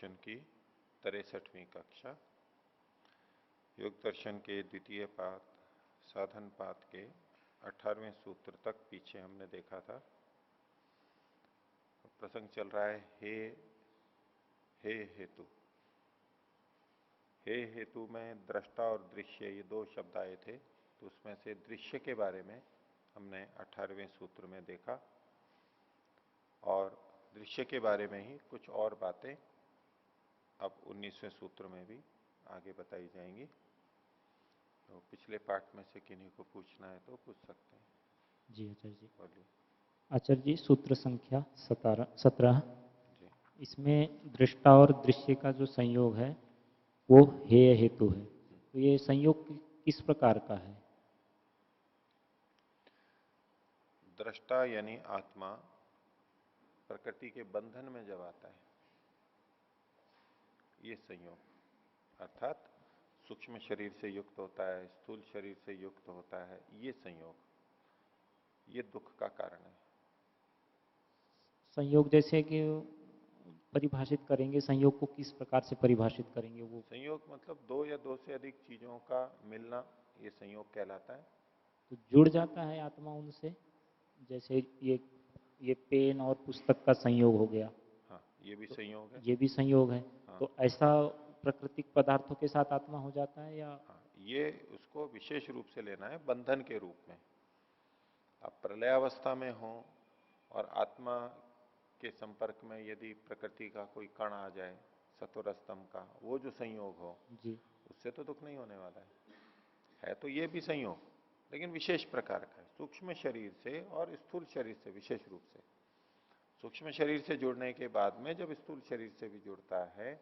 दर्शन की 63वीं कक्षा। योग दर्शन के द्वितीय पाद साधन पाद के 18वें सूत्र तक पीछे हमने देखा था। प्रसंग चल रहा है हे हेतु। हे हेतु में दृष्टा और दृश्य ये दो शब्द आए थे, तो उसमें से दृश्य के बारे में हमने 18वें सूत्र में देखा और दृश्य के बारे में ही कुछ और बातें अब 19वें सूत्र में भी आगे बताई जाएंगी। तो पिछले पाठ में से किन्हीं को पूछना है तो पूछ सकते हैं। जी आचार्य जी। बोलिए आचार्य जी, सूत्र संख्या 17 जी। इसमें दृष्टा और दृश्य का जो संयोग है वो हेय हेतु है, तो ये संयोग किस प्रकार का है? दृष्टा यानी आत्मा प्रकृति के बंधन में जब आता है, ये संयोग अर्थात सूक्ष्म शरीर से युक्त होता है, स्थूल शरीर से युक्त होता है, ये संयोग, ये दुख का कारण है। संयोग जैसे कि परिभाषित करेंगे, संयोग को किस प्रकार से परिभाषित करेंगे? वो संयोग मतलब दो या दो से अधिक चीजों का मिलना, ये संयोग कहलाता है। तो जुड़ जाता है आत्मा उनसे, जैसे ये पेन और पुस्तक का संयोग हो गया, हाँ, ये भी तो संयोग है। ये भी संयोग है। हाँ, तो ऐसा प्राकृतिक पदार्थों के साथ आत्मा हो जाता है या? हाँ, ये उसको विशेष रूप से लेना है बंधन के रूप में। आप प्रलयावस्था में हो और आत्मा के संपर्क में यदि प्रकृति का कोई कण आ जाए, सत्वर स्तंभ का, वो जो संयोग हो, जी। उससे तो दुख नहीं होने वाला है तो ये भी संयोग, लेकिन विशेष प्रकार का है, सूक्ष्म शरीर से और स्थूल शरीर से विशेष रूप से। सूक्ष्म शरीर से जुड़ने के बाद में जब स्थूल शरीर से भी जुड़ता है,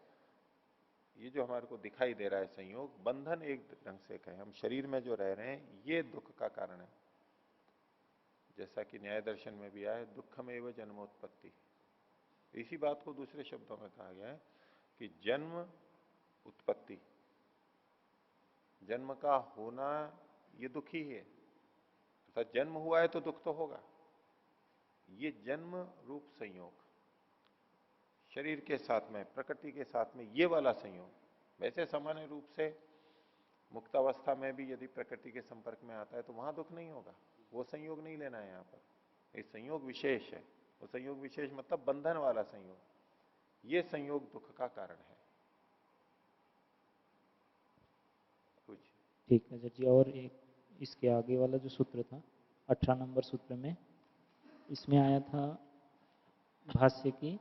ये जो हमारे को दिखाई दे रहा है संयोग, बंधन एक ढंग से कहें, हम शरीर में जो रह रहे हैं, ये दुख का कारण है। जैसा कि न्याय दर्शन में भी आया है, दुखमेव जन्मोत्पत्ति। इसी बात को दूसरे शब्दों में कहा गया है कि जन्म, उत्पत्ति, जन्म का होना ये दुख ही है। अर्थात जन्म हुआ है तो दुख तो होगा। ये जन्म रूप संयोग शरीर के साथ में, प्रकृति के साथ में, ये वाला संयोग। वैसे सामान्य रूप से मुक्तावस्था में भी यदि प्रकृति के संपर्क में आता है तो वहां दुख नहीं होगा, वो संयोग नहीं लेना है यहाँ पर। ये संयोग विशेष है, वो संयोग विशेष मतलब बंधन वाला संयोग, ये संयोग दुख का कारण है। कुछ ठीक है जी। और एक इसके आगे वाला जो सूत्र था 18 नंबर सूत्र में, इसमें आया था भाष्य की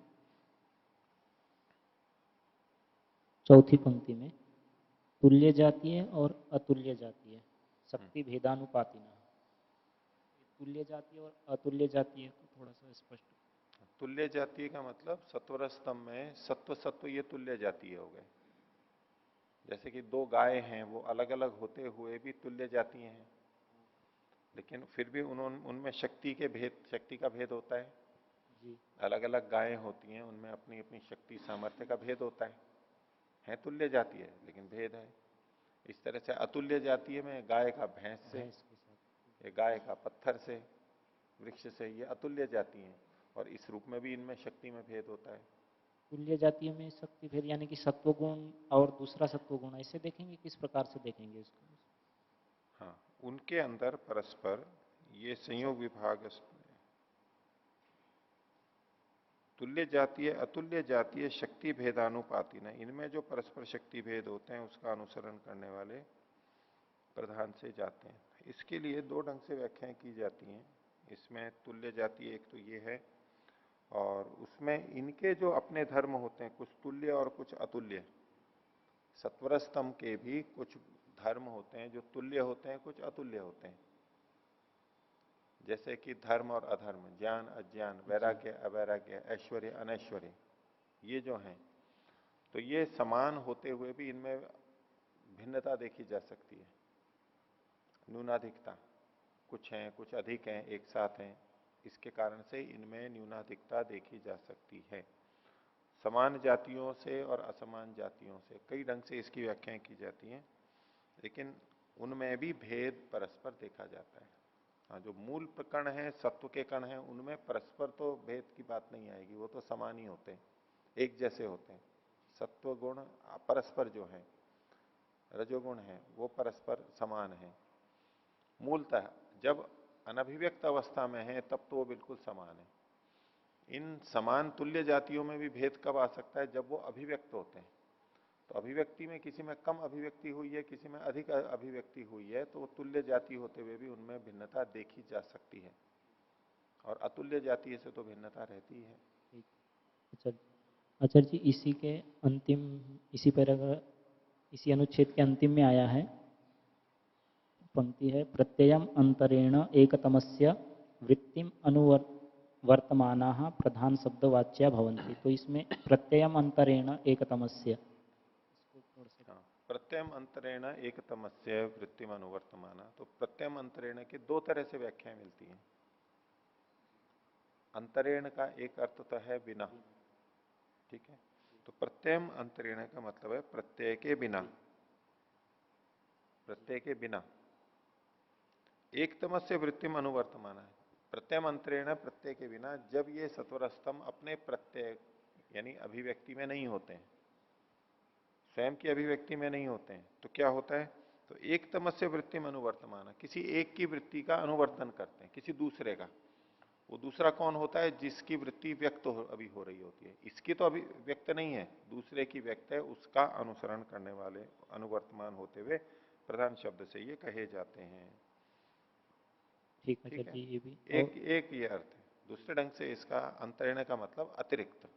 चौथी पंक्ति में, तुल्य जातीय और अतुल्य जातीय शक्ति भेदानुपातिना। तुल्य जातीय और अतुल्य जातीय को थोड़ा सा स्पष्ट। तुल्य जातीय का मतलब सत्वर स्तंभ में सत्व सत्व ये तुल्य जातीय हो गए। जैसे कि दो गाय हैं, वो अलग अलग होते हुए भी तुल्य जातीय हैं, लेकिन फिर भी उन्होंने उनमें शक्ति का भेद होता है। जी। अलग अलग गायें होती हैं, उनमें अपनी अपनी शक्ति सामर्थ्य का भेद होता है तुल्य जातीय है लेकिन भेद है। इस तरह से अतुल्य जातीय में गाय का भैंस से, भैंस के साथ। ये गाय का पत्थर से, वृक्ष से, ये अतुल्य जाती है। और इस रूप में भी इनमें शक्ति में भेद होता है। तुल्य जातीय में शक्ति भेद यानी कि सत्वगुण और दूसरा सत्वगुण, ऐसे देखेंगे, किस प्रकार से देखेंगे इसको? हाँ, उनके अंदर परस्पर ये संयोग विभाग, तुल्य जातीय अतुल्य जातीय शक्ति भेदानुपाति न, इनमें जो परस्पर शक्ति भेद होते हैं उसका अनुसरण करने वाले प्रधान से जाते हैं। इसके लिए दो ढंग से व्याख्याएं की जाती हैं। इसमें तुल्य जातीय एक तो ये है, और उसमें इनके जो अपने धर्म होते हैं, कुछ तुल्य और कुछ अतुल्य। सत्वर स्तंभ के भी कुछ धर्म होते हैं जो तुल्य होते हैं, कुछ अतुल्य होते हैं। जैसे कि धर्म और अधर्म, ज्ञान अज्ञान, वैराग्य अवैराग्य, ऐश्वर्य अनैश्वर्य, ये जो हैं, तो ये समान होते हुए भी इनमें भिन्नता देखी जा सकती है, न्यूनाधिकता। कुछ हैं, कुछ अधिक हैं, एक साथ हैं, इसके कारण से इनमें न्यूनाधिकता देखी जा सकती है। समान जातियों से और असमान जातियों से कई ढंग से इसकी व्याख्याएं की जाती हैं, लेकिन उनमें भी भेद परस्पर देखा जाता है। हाँ, जो मूल कण है, सत्व के कण हैं, उनमें परस्पर तो भेद की बात नहीं आएगी, वो तो समान ही होते हैं, एक जैसे होते हैं। सत्व गुण परस्पर जो है, रजोगुण है वो परस्पर समान है मूलतः। जब अनभिव्यक्त अवस्था में है तब तो वो बिल्कुल समान है। इन समान तुल्य जातियों में भी भेद कब आ सकता है? जब वो अभिव्यक्त होते हैं। तो अभिव्यक्ति में किसी में कम अभिव्यक्ति हुई है, किसी में अधिक अभिव्यक्ति हुई है, तो वो तुल्य जाति होते हुए भी उनमें भिन्नता देखी जा सकती है, और अतुल्य जाति से तो भिन्नता रहती है। ठीक। आचार्य आचार्य जी, इसी के अंतिम, इसी पैराग्राफ, इसी अनुच्छेद के अंतिम में आया है, पंक्ति है, प्रत्ययम अंतरेण एकतमस्य वृत्तिम अनुवर्तमानाः प्रधान शब्दवाच्या भवन्ति। तो इसमें प्रत्ययम अंतरेण एकतमस्य, हाँ, प्रत्ययम अंतरेण एकतमस्य वृत्तिम अनुवर्तमाना। तो प्रत्ययम अंतरेण की दो तरह से व्याख्याएं मिलती हैं। अंतरेण का एक अर्थ तो है बिना, ठीक है। तो प्रत्ययम अंतरेण का मतलब है प्रत्यय के बिना, प्रत्यय के बिना। एक तमस्य वृत्तिम अनुवर्तमान है। प्रत्ययम अंतरेण प्रत्यय के बिना, जब ये सत्वर स्तंभ अपने प्रत्यय यानी अभिव्यक्ति में नहीं होते हैं, स्वयं की अभिव्यक्ति में नहीं होते हैं, तो क्या होता है? तो एक तमस्य वृत्तिम अनुवर्तमान, किसी एक की वृत्ति का अनुवर्तन करते हैं, किसी दूसरे का। वो दूसरा कौन होता है? जिसकी वृत्ति व्यक्त अभी हो रही होती है। इसकी तो अभी व्यक्त नहीं है, दूसरे की व्यक्त है, उसका अनुसरण करने वाले अनुवर्तमान होते हुए प्रधान शब्द से ये कहे जाते हैं। ठीक है ठीक है, जी, ये भी। एक ये अर्थ है। दूसरे ढंग से इसका अंतरेण का मतलब अतिरिक्त।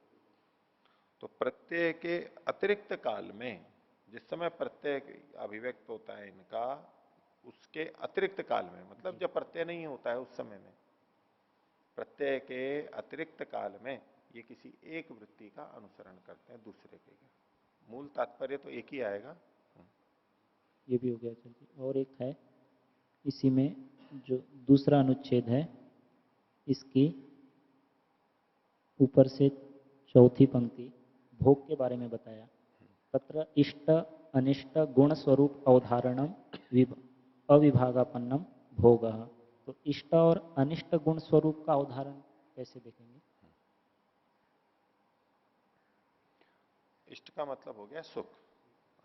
तो प्रत्यय के अतिरिक्त काल में, जिस समय प्रत्यय अभिव्यक्त होता है इनका, उसके अतिरिक्त काल में, मतलब जब प्रत्यय नहीं होता है उस समय में, प्रत्यय के अतिरिक्त काल में ये किसी एक वृत्ति का अनुसरण करते हैं दूसरे के। मूल तात्पर्य तो एक ही आएगा। ये भी हो गया आचार्य जी। और एक है इसी में, जो दूसरा अनुच्छेद है, इसकी ऊपर से चौथी पंक्ति, भोग के बारे में बताया। तत्र इष्ट अनिष्ट गुण स्वरूप अवधारणम अविभागापन्नम भोगः। तो इष्ट और अनिष्ट गुण स्वरूप का अवधारण कैसे देखेंगे? इष्ट का मतलब हो गया सुख,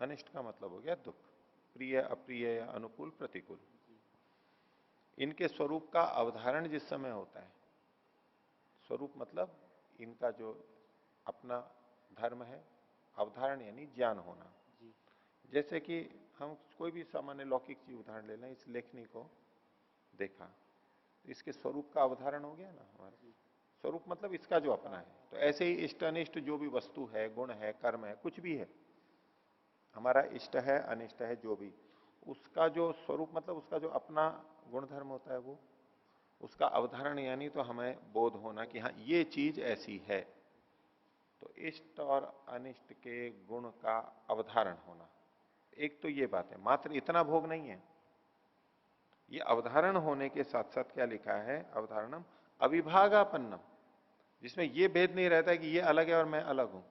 अनिष्ट का मतलब हो गया दुख, प्रिय अप्रिय या अनुकूल प्रतिकूल। इनके स्वरूप का अवधारण जिस समय होता है, स्वरूप मतलब इनका जो अपना धर्म है, अवधारण यानी ज्ञान होना। जैसे कि हम कोई भी सामान्य लौकिक चीज उदाहरण ले लें, इस लेखनी को देखा, तो इसके स्वरूप का अवधारण हो गया ना हमारे। स्वरूप मतलब इसका जो अपना है। तो ऐसे ही इष्ट अनिष्ट जो भी वस्तु है, गुण है, कर्म है, कुछ भी है, हमारा इष्ट है अनिष्ट है जो भी, उसका जो स्वरूप मतलब उसका जो अपना गुण धर्म होता है, वो उसका अवधारण यानी तो हमें बोध होना कि हाँ ये चीज ऐसी है। तो इष्ट और अनिष्ट के गुण का अवधारण होना, एक तो ये बात है। मात्र इतना भोग नहीं है, ये अवधारण होने के साथ साथ क्या लिखा है? अवधारणम अविभागापन्नम, जिसमें ये भेद नहीं रहता है कि ये अलग है और मैं अलग हूं।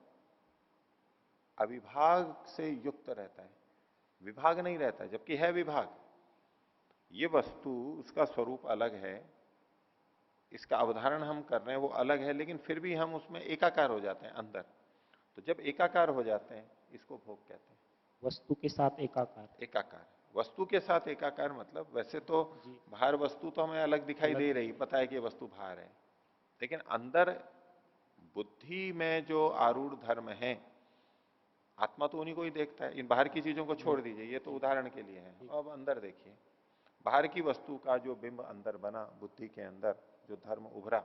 अविभाग से युक्त रहता है, विभाग नहीं रहता है, जबकि है विभाग। ये वस्तु, उसका स्वरूप अलग है, इसका अवधारण हम कर रहे हैं वो अलग है, लेकिन फिर भी हम उसमें एकाकार हो जाते हैं अंदर। तो जब एकाकार हो जाते हैं, इसको भोग कहते हैं। वस्तु के साथ एकाकार। एकाकार, वस्तु के साथ एकाकार मतलब वैसे तो जी। बाहर वस्तु तो हमें अलग दिखाई दे रही, पता है कि ये वस्तु बाहर है, लेकिन अंदर बुद्धि में जो आरूढ़ धर्म है, आत्मा तो उन्हीं को ही देखता है। इन बाहर की चीजों को छोड़ दीजिए, ये तो उदाहरण के लिए है। अब अंदर देखिए, बाहर की वस्तु का जो बिंब अंदर बना, बुद्धि के अंदर जो धर्म उभरा,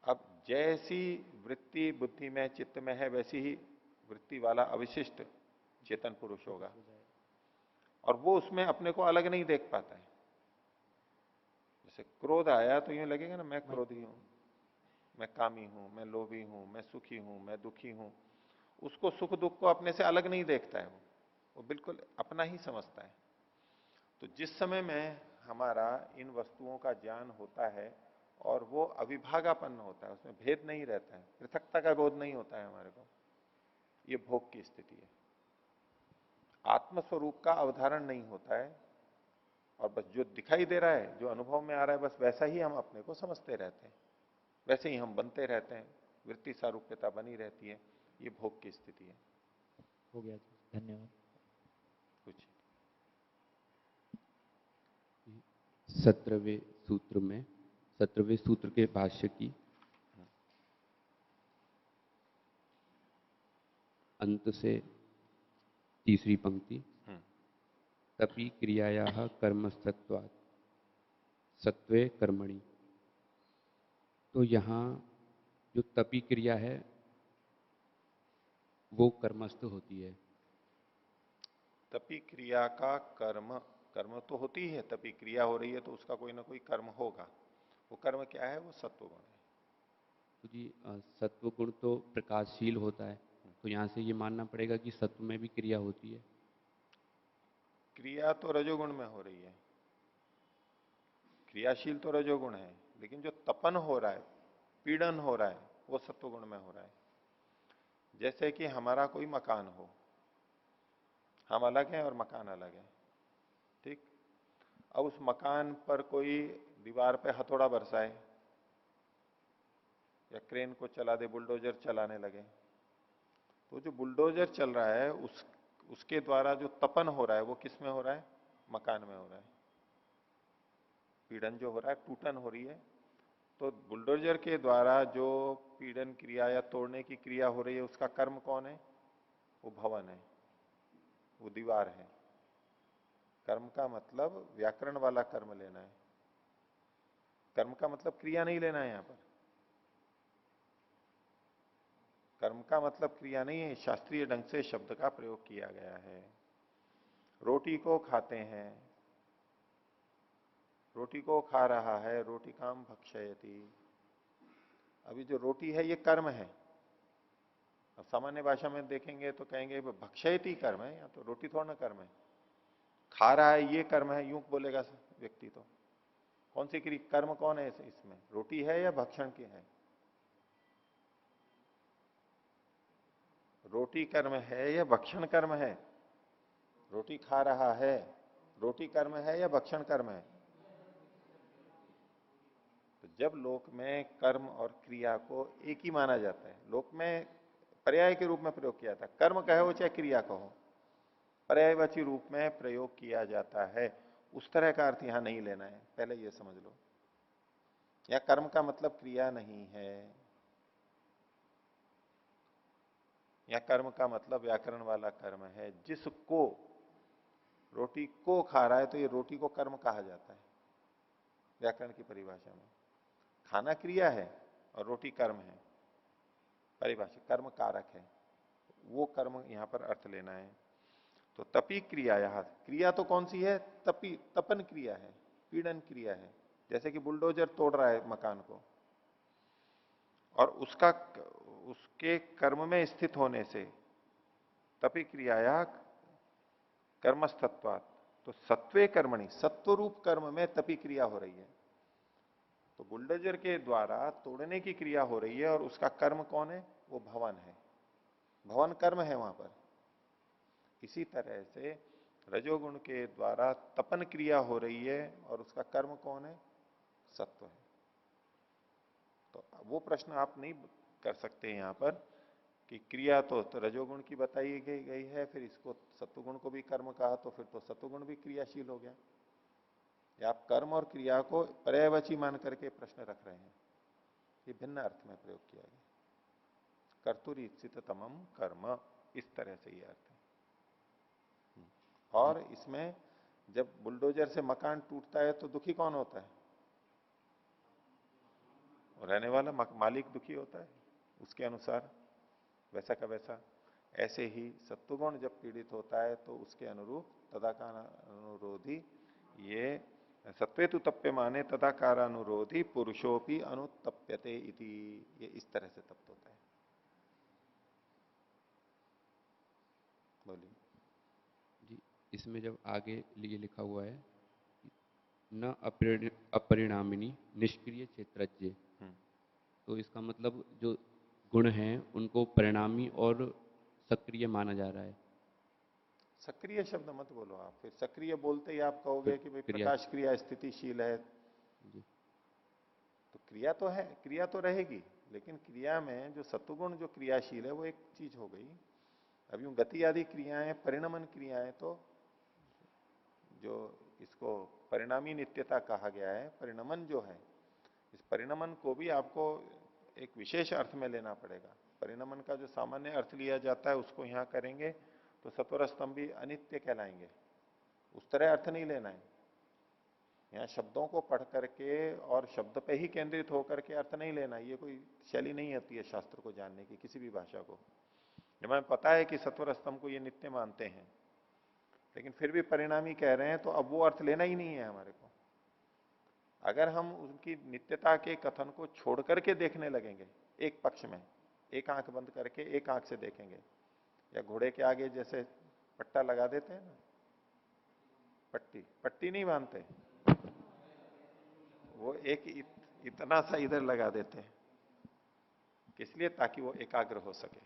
अब जैसी वृत्ति बुद्धि में चित्त में है, वैसी ही वृत्ति वाला अविशिष्ट चेतन पुरुष होगा, और वो उसमें अपने को अलग नहीं देख पाता है। जैसे क्रोध आया तो यूं लगेगा ना, मैं क्रोधी हूं, मैं कामी हूं, मैं लोभी हूं, मैं सुखी हूं, मैं दुखी हूं। उसको सुख दुख को अपने से अलग नहीं देखता है, वो बिल्कुल अपना ही समझता है। तो जिस समय में हमारा इन वस्तुओं का ज्ञान होता है और वो अविभागापन्न होता है, उसमें भेद नहीं रहता है, पृथकता का बोध नहीं होता है हमारे को, ये भोग की स्थिति है। आत्मस्वरूप का अवधारण नहीं होता है, और बस जो दिखाई दे रहा है, जो अनुभव में आ रहा है, बस वैसा ही हम अपने को समझते रहते हैं, वैसे ही हम बनते रहते हैं, वृत्ति सारूप्यता बनी रहती है। ये भोग की स्थिति है। हो गया जी, धन्यवाद। कुछ 17वें सूत्र में 17वें सूत्र के भाष्य की अंत से तीसरी पंक्ति, तपि क्रियायाः कर्मस्तत्वात् सत्वे कर्मणि। तो यहाँ जो तपि क्रिया है वो कर्मस्थ होती है। तपी क्रिया का कर्म, कर्म तो होती है, तपी क्रिया हो रही है तो उसका कोई ना कोई कर्म होगा। वो कर्म क्या है? वो सत्व गुण है। तो जी सत्व गुण तो प्रकाशशील होता है, तो यहाँ से ये मानना पड़ेगा कि सत्व में भी क्रिया होती है। क्रिया तो रजोगुण में हो रही है, क्रियाशील तो रजोगुण है, लेकिन जो तपन हो रहा है, पीड़न हो रहा है, वो सत्वगुण में हो रहा है। जैसे कि हमारा कोई मकान हो, हम अलग हैं और मकान अलग है, ठीक। अब उस मकान पर कोई दीवार पे हथौड़ा बरसाए या क्रेन को चला दे, बुलडोजर चलाने लगे, तो जो बुलडोजर चल रहा है उसके द्वारा जो तपन हो रहा है वो किस में हो रहा है? मकान में हो रहा है। पीड़न जो हो रहा है, टूटन हो रही है, तो बुलडोजर के द्वारा जो पीड़न क्रिया या तोड़ने की क्रिया हो रही है उसका कर्म कौन है? वो भवन है, वो दीवार है। कर्म का मतलब व्याकरण वाला कर्म लेना है, कर्म का मतलब क्रिया नहीं लेना है। यहां पर कर्म का मतलब क्रिया नहीं है, शास्त्रीय ढंग से शब्द का प्रयोग किया गया है। रोटी को खाते हैं, रोटी को खा रहा है, रोटी काम भक्षयति। अभी जो रोटी है ये कर्म है। अब सामान्य भाषा में देखेंगे तो कहेंगे भक्षयति कर्म है, या तो रोटी थोड़ा ना कर्म है। खा रहा है ये कर्म है, यूं बोलेगा व्यक्ति तो। कौन सी क्रिया, कर्म कौन है इसमें? रोटी है या भक्षण की है? रोटी कर्म है या भक्षण कर्म है? रोटी खा रहा है, रोटी कर्म है या भक्षण कर्म है? तो जब लोक में कर्म और क्रिया को एक ही माना जाता है, लोक में पर्याय के रूप में प्रयोग किया जाता है, कर्म कहो चाहे क्रिया कहो, पर्यायवाची रूप में प्रयोग किया जाता है। उस तरह का अर्थ यहां नहीं लेना है, पहले यह समझ लो। या कर्म का मतलब क्रिया नहीं है, या कर्म का मतलब व्याकरण वाला कर्म है। जिसको रोटी को खा रहा है तो ये रोटी को कर्म कहा जाता है व्याकरण की परिभाषा में। खाना क्रिया है और रोटी कर्म है, परिभाषा कर्म कारक है, वो कर्म यहां पर अर्थ लेना है। तो तपी क्रिया, यहां क्रिया तो कौन सी है? तपी, तपन क्रिया है, पीड़न क्रिया है। जैसे कि बुलडोजर तोड़ रहा है मकान को, और उसके कर्म में स्थित होने से तपी क्रियाया कर्मस्तत्वात्, तो सत्वे कर्मणि, सत्व रूप कर्म में तपी क्रिया हो रही है। तो बुलडोजर के द्वारा तोड़ने की क्रिया हो रही है और उसका कर्म कौन है? वो भवन है, भवन कर्म है वहां पर। इसी तरह से रजोगुण के द्वारा तपन क्रिया हो रही है और उसका कर्म कौन है? सत्व है। तो वो प्रश्न आप नहीं कर सकते यहां पर कि क्रिया तो रजोगुण की बताई गई है, फिर इसको सत्वगुण को भी कर्म कहा, तो फिर तो सत्वगुण भी क्रियाशील हो गया। या आप कर्म और क्रिया को पर्यायवाची मान करके प्रश्न रख रहे हैं, ये भिन्न अर्थ में प्रयोग किया गया। कर्तुर इप्सित तमम कर्म, इस तरह से ये अर्थ है। और इसमें जब बुलडोजर से मकान टूटता है तो दुखी कौन होता है? रहने वाला मालिक दुखी होता है उसके अनुसार, वैसा का वैसा। ऐसे ही सत्वगुण जब पीड़ित होता है तो उसके अनुरूप तदाकारानुरोधी, ये सत्वेतु तप्य माने तदाकारानुरोधी पुरुषोपि अनुतप्यते इति, ये इस तरह से तप्त होता है। बोलिए जी, इसमें जब आगे लिए लिखा हुआ है न अपरिणामिनी निष्क्रिय क्षेत्रज्ञ, तो इसका मतलब जो गुण हैं उनको परिणामी और सक्रिय माना जा रहा है। सक्रिय शब्द मत बोलो आप, फिर सक्रिय बोलते ही आप कहोगे कि भाई क्रिया, प्रकाश क्रिया स्थितिशील है। जी तो क्रिया तो है, क्रिया तो रहेगी, लेकिन क्रिया में जो सत्वगुण जो क्रियाशील है वो एक चीज हो गई। अब यूं गति आदि क्रियाएं, परिणमन क्रियाएं, तो जो इसको परिणामी नित्यता कहा गया है, परिणमन जो है, इस परिणमन को भी आपको एक विशेष अर्थ में लेना पड़ेगा। परिणमन का जो सामान्य अर्थ लिया जाता है उसको यहां करेंगे तो सत्वर स्तंभ भी अनित्य कहलाएंगे, उस तरह अर्थ नहीं लेना है। यहाँ शब्दों को पढ़ करके और शब्द पे ही केंद्रित होकर के अर्थ नहीं लेना, ये कोई शैली नहीं होती है शास्त्र को जानने की, किसी भी भाषा को। जब हमें पता है कि सत्वर स्तंभ को ये नित्य मानते हैं, लेकिन फिर भी परिणामी कह रहे हैं, तो अब वो अर्थ लेना ही नहीं है हमारे को। अगर हम उनकी नित्यता के कथन को छोड़ करके देखने लगेंगे एक पक्ष में, एक आंख बंद करके एक आंख से देखेंगे, या घोड़े के आगे जैसे पट्टा लगा देते हैं ना, पट्टी पट्टी नहीं बांधते, वो एक इतना सा इधर लगा देते हैं, किस लिए? ताकि वो एकाग्र हो सके,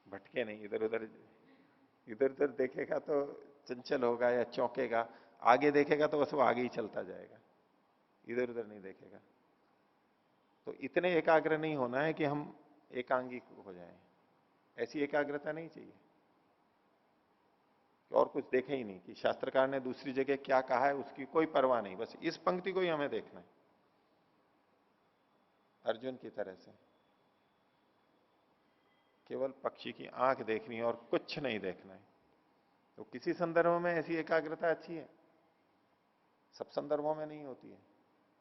भटके नहीं इधर उधर। इधर उधर देखेगा तो चंचल होगा या चौंकेगा, आगे देखेगा तो बस वो आगे ही चलता जाएगा, इधर उधर नहीं देखेगा। तो इतने एकाग्र नहीं होना है कि हम एकांगी हो जाएं, ऐसी एकाग्रता नहीं चाहिए कि और कुछ देखे ही नहीं, कि शास्त्रकार ने दूसरी जगह क्या कहा है उसकी कोई परवाह नहीं, बस इस पंक्ति को ही हमें देखना है, अर्जुन की तरह से केवल पक्षी की आंख देखनी है और कुछ नहीं देखना है। तो किसी संदर्भ में ऐसी एकाग्रता अच्छी है, सब संदर्भों में नहीं होती है।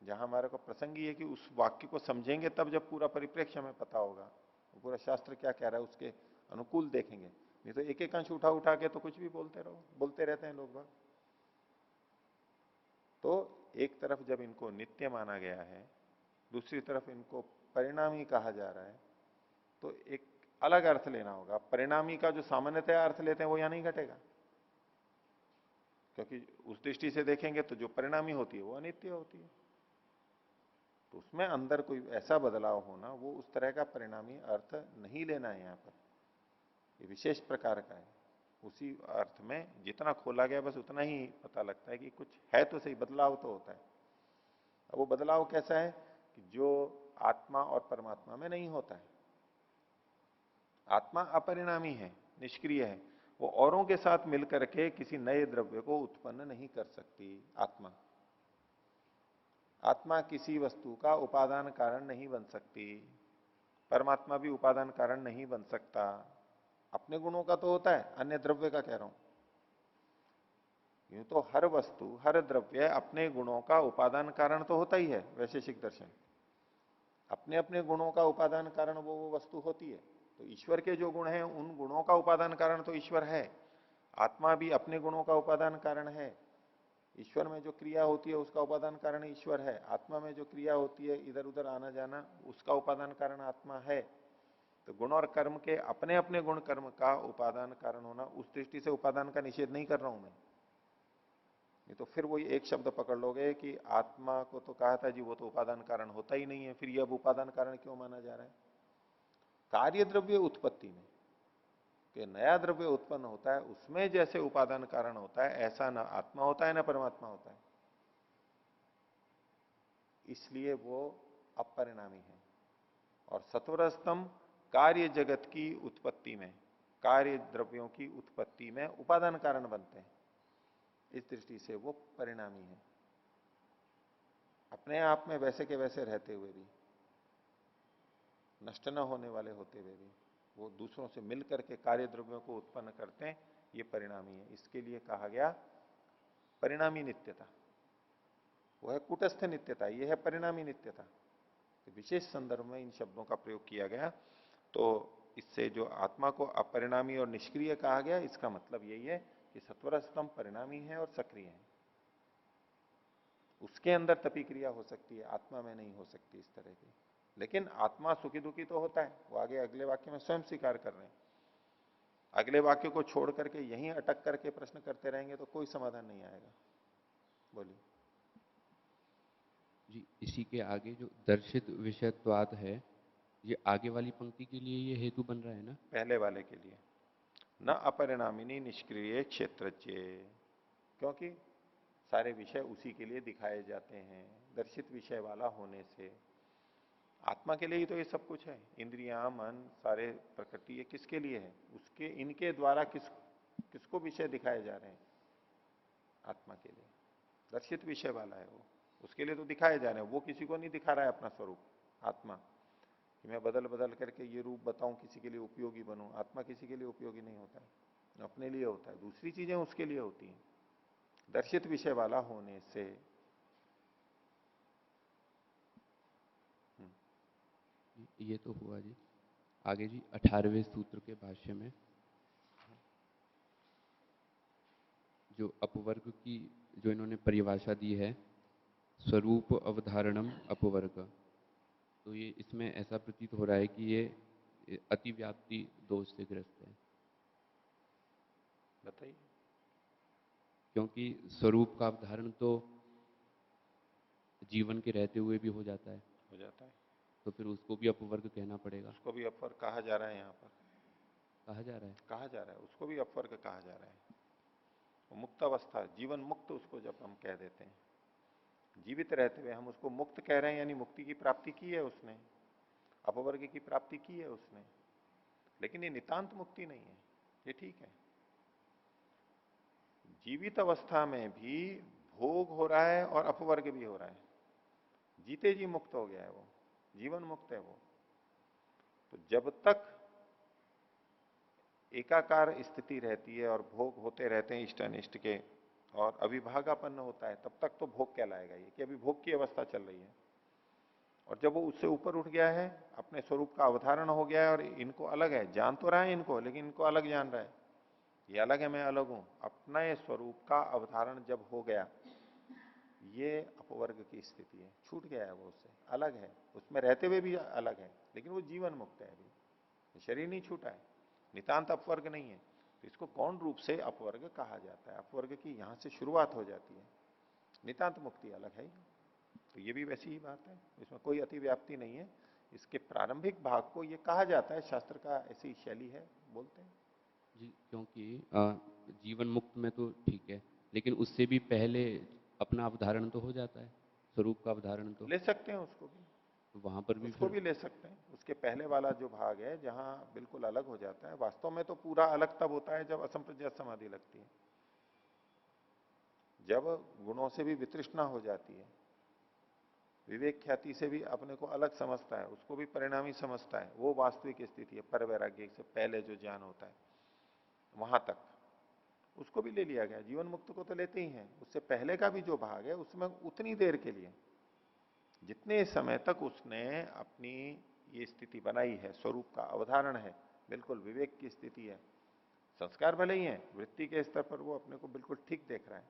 जहां हमारे को प्रसंगी है कि उस वाक्य को समझेंगे तब जब पूरा परिप्रेक्ष्य हमें पता होगा, पूरा शास्त्र क्या कह रहा है उसके अनुकूल देखेंगे, नहीं तो एक एक अंश उठा उठा के तो कुछ भी बोलते रहो, बोलते रहते हैं लोग बाग। तो एक तरफ जब इनको नित्य माना गया है, दूसरी तरफ इनको परिणामी कहा जा रहा है, तो एक अलग अर्थ लेना होगा। परिणामी का जो सामान्यतः अर्थ लेते हैं वो यहां नहीं घटेगा, क्योंकि उस दृष्टि से देखेंगे तो जो परिणामी होती है वो अनित्य होती है, तो उसमें अंदर कोई ऐसा बदलाव होना, वो उस तरह का परिणामी अर्थ नहीं लेना है यहाँ पर, ये विशेष प्रकार का है। उसी अर्थ में जितना खोला गया बस उतना ही पता लगता है कि कुछ है तो सही, बदलाव तो होता है। अब वो बदलाव कैसा है कि जो आत्मा और परमात्मा में नहीं होता है। आत्मा अपरिणामी है, निष्क्रिय है, वो औरों के साथ मिलकर के किसी नए द्रव्य को उत्पन्न नहीं कर सकती। आत्मा किसी वस्तु का उपादान कारण नहीं बन सकती, परमात्मा भी उपादान कारण नहीं बन सकता। अपने गुणों का तो होता है, अन्य द्रव्य का कह रहा हूं। यूं तो हर वस्तु, हर द्रव्य अपने गुणों का उपादान कारण तो होता ही है, वैशेषिक दर्शन। अपने अपने गुणों का उपादान कारण वो वस्तु होती है। तो ईश्वर के जो गुण हैं उन गुणों का उपादान कारण तो ईश्वर है। आत्मा भी अपने गुणों का उपादान कारण है। ईश्वर में जो क्रिया होती है उसका उपादान कारण ईश्वर है। आत्मा में जो क्रिया होती है, इधर उधर आना जाना, उसका उपादान कारण आत्मा है। तो गुण और कर्म के अपने अपने गुण कर्म का उपादान कारण होना, उस दृष्टि से उपादान का निषेध नहीं कर रहा हूं मैं। नहीं तो फिर वही एक शब्द पकड़ लोगे कि आत्मा को तो कहा था जी वो तो उपादान कारण होता ही नहीं है, फिर ये अब उपादान कारण क्यों माना जा रहा है? कार्य द्रव्य उत्पत्ति में कि नया द्रव्य उत्पन्न होता है, उसमें जैसे उपादान कारण होता है, ऐसा ना आत्मा होता है ना परमात्मा होता है, इसलिए वो अपरिणामी है। और सत्वर स्तंभ कार्य जगत की उत्पत्ति में, कार्य द्रव्यों की उत्पत्ति में उपादान कारण बनते हैं, इस दृष्टि से वो परिणामी है। अपने आप में वैसे के वैसे रहते हुए भी, नष्ट न होने वाले होते हुए भी, वो दूसरों से मिलकर के कार्य द्रव्यों को उत्पन्न करते हैं, ये परिणामी है। इसके लिए कहा गया परिणामी नित्यता। वो है कूटस्थ नित्यता, ये है परिणामी नित्यता। तो विशेष संदर्भ में इन शब्दों का प्रयोग किया गया। तो इससे जो आत्मा को अपरिणामी और निष्क्रिय कहा गया, इसका मतलब यही है कि सत्वर स्तंभ परिणामी है और सक्रिय है। उसके अंदर तपी क्रिया हो सकती है, आत्मा में नहीं हो सकती इस तरह की। लेकिन आत्मा सुखी दुखी तो होता है, वो आगे अगले वाक्य में स्वयं स्वीकार कर रहे हैं। अगले वाक्य को छोड़ करके यहीं अटक करके प्रश्न करते रहेंगे तो कोई समाधान नहीं आएगा। बोलिए जी। इसी के आगे जो दर्शित विषयत्वाद है, ये आगे वाली पंक्ति के लिए ये हेतु बन रहा है ना? पहले वाले के लिए न अपरिणामिनी निष्क्रिय क्षेत्रज्ञ, क्योंकि सारे विषय उसी के लिए दिखाए जाते हैं, दर्शित विषय वाला होने से। आत्मा के लिए ही तो ये सब कुछ है। इंद्रियां, मन, सारे प्रकृति, ये किसके लिए है? उसके, इनके द्वारा किसको विषय दिखाए जा रहे हैं? आत्मा के लिए। दर्शित विषय वाला है वो, उसके लिए तो दिखाए जा रहे हैं। वो किसी को नहीं दिखा रहा है अपना स्वरूप, आत्मा, कि मैं बदल बदल करके ये रूप बताऊं, किसी के लिए उपयोगी बनूं। आत्मा किसी के लिए उपयोगी नहीं होता है, अपने लिए होता है। दूसरी चीजें उसके लिए होती हैं, दर्शित विषय वाला होने से। ये तो हुआ जी। आगे जी 18वें सूत्र के भाष्य में जो अपवर्ग की जो इन्होंने परिभाषा दी है, स्वरूप अवधारणम अपवर्ग, तो ये इसमें ऐसा प्रतीत हो रहा है कि ये अतिव्याप्ति दोष से ग्रस्त है। बताइए। क्योंकि स्वरूप का अवधारण तो जीवन के रहते हुए भी हो जाता है, हो जाता है, तो फिर उसको भी अपवर्ग कहना पड़ेगा। उसको भी अपवर्ग कहा जा रहा है। यहाँ पर कहा जा रहा है, कहा जा रहा है, उसको भी अपवर्ग कहा जा रहा है। वो मुक्त अवस्था, जीवन मुक्त उसको जब हम कह देते हैं, जीवित रहते हुए हम उसको मुक्त कह रहे हैं, यानी मुक्ति की प्राप्ति की है उसने, अपवर्ग की प्राप्ति की है उसने। लेकिन ये नितांत मुक्ति नहीं है, ये ठीक है। जीवित अवस्था में भी भोग हो रहा है और अपवर्ग भी हो रहा है। जीते जी मुक्त हो गया है वो, जीवन मुक्त है वो। तो जब तक एकाकार स्थिति रहती है और भोग होते रहते हैं इष्ट अनिष्ट के, और अविभागापन्न होता है, तब तक तो भोग कहलाएगा ये, कि अभी भोग की अवस्था चल रही है। और जब वो उससे ऊपर उठ गया है, अपने स्वरूप का अवधारण हो गया है, और इनको अलग है, जान तो रहा है इनको, लेकिन इनको अलग जान रहा है, ये अलग है, मैं अलग हूं, अपना ये स्वरूप का अवधारण जब हो गया, ये अपवर्ग की स्थिति है। छूट गया है वो, उससे अलग है, उसमें रहते हुए भी अलग है, लेकिन वो जीवन मुक्त है अभी, शरीर नहीं छूटा है, नितांत अपवर्ग नहीं है। तो इसको कौन रूप से अपवर्ग कहा जाता है? अपवर्ग की यहां से शुरुआत हो जाती है, नितांत मुक्ति अलग है। तो ये भी वैसी ही बात है, इसमें कोई अतिव्याप्ति नहीं है। इसके प्रारंभिक भाग को ये कहा जाता है, शास्त्र का ऐसी शैली है, बोलते हैं। जी। क्योंकि जीवन मुक्त में तो ठीक है, लेकिन उससे भी पहले अपना अवधारण तो हो जाता है, स्वरूप का अवधारण तो ले सकते हैं उसको भी, वहां पर भी उसको फिर। भी ले सकते हैं। उसके पहले वाला जो भाग है जहां बिल्कुल अलग हो जाता है, वास्तव में तो पूरा अलग तब होता है जब असंप्रज्ञात समाधि लगती है, जब गुणों से भी वितृष्णा हो जाती है, विवेक ख्याति से भी अपने को अलग समझता है, उसको भी परिणामी समझता है, वो वास्तविक स्थिति है। पर वैराग्य से पहले जो ज्ञान होता है, वहां तक उसको भी ले लिया गया। जीवन मुक्त को तो लेते ही हैं, उससे पहले का भी जो भाग है उसमें उतनी देर के लिए, जितने समय तक उसने अपनी ये स्थिति बनाई है, स्वरूप का अवधारण है, बिल्कुल विवेक की स्थिति है, संस्कार भले ही है, वृत्ति के स्तर पर वो अपने को बिल्कुल ठीक देख रहा है,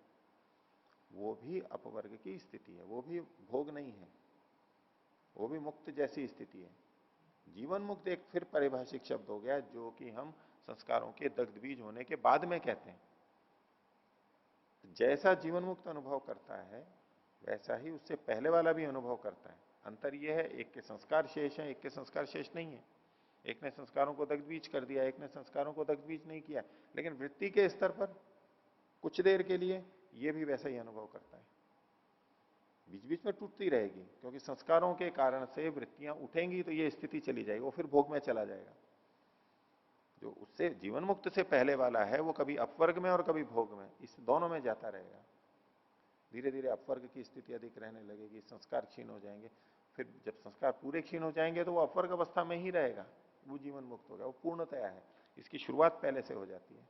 वो भी अपवर्ग की स्थिति है, वो भी भोग नहीं है, वो भी मुक्त जैसी स्थिति है। जीवन मुक्त एक फिर पारिभाषिक शब्द हो गया, जो कि हम संस्कारों के दग्ध बीज होने के बाद में कहते हैं। जैसा जीवन मुक्त अनुभव करता है, वैसा ही उससे पहले वाला भी अनुभव करता है। अंतर यह है, एक के संस्कार शेष है, एक के संस्कार शेष नहीं है। एक ने संस्कारों को दग्ध बीज कर दिया, एक ने संस्कारों को दग्ध बीज नहीं किया, लेकिन वृत्ति के स्तर पर कुछ देर के लिए ये भी वैसा ही अनुभव करता है। बीच बीच में टूटती रहेगी, क्योंकि संस्कारों के कारण से वृत्तियां उठेंगी, तो ये स्थिति चली जाएगी, वो फिर भोग में चला जाएगा। जो उससे जीवन मुक्त से पहले वाला है, वो कभी अपवर्ग में और कभी भोग में, इस दोनों में जाता रहेगा। धीरे धीरे अपवर्ग की स्थिति अधिक रहने लगेगी, संस्कार क्षीण हो जाएंगे। फिर जब संस्कार पूरे क्षीण हो जाएंगे, तो वो अपवर्ग अवस्था में ही रहेगा, वो जीवन मुक्त होगा, वो पूर्णतया है। इसकी शुरुआत पहले से हो जाती है,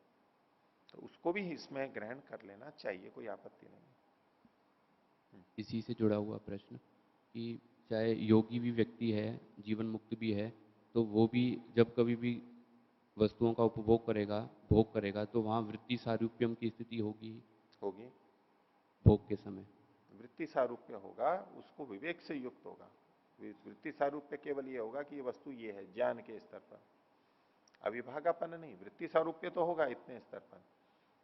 तो उसको भी इसमें ग्रहण कर लेना चाहिए, कोई आपत्ति नहीं। इसी से जुड़ा हुआ प्रश्न कि चाहे योगी भी व्यक्ति है, जीवन मुक्त भी है, तो वो भी जब कभी भी वस्तुओं का उपभोग करेगा, भोग करेगा, तो वहाँ वृत्ति सारूप्यम की स्थिति होगी होगी, भोग के समय। वृत्ति सारूप्य होगा, उसको विवेक से युक्त होगा। वृत्ति सारूप्य केवल ये होगा कि ये वस्तु ये है, ज्ञान के स्तर पर, अविभागापन नहीं। वृत्ति सारूप्य तो होगा इतने स्तर पर,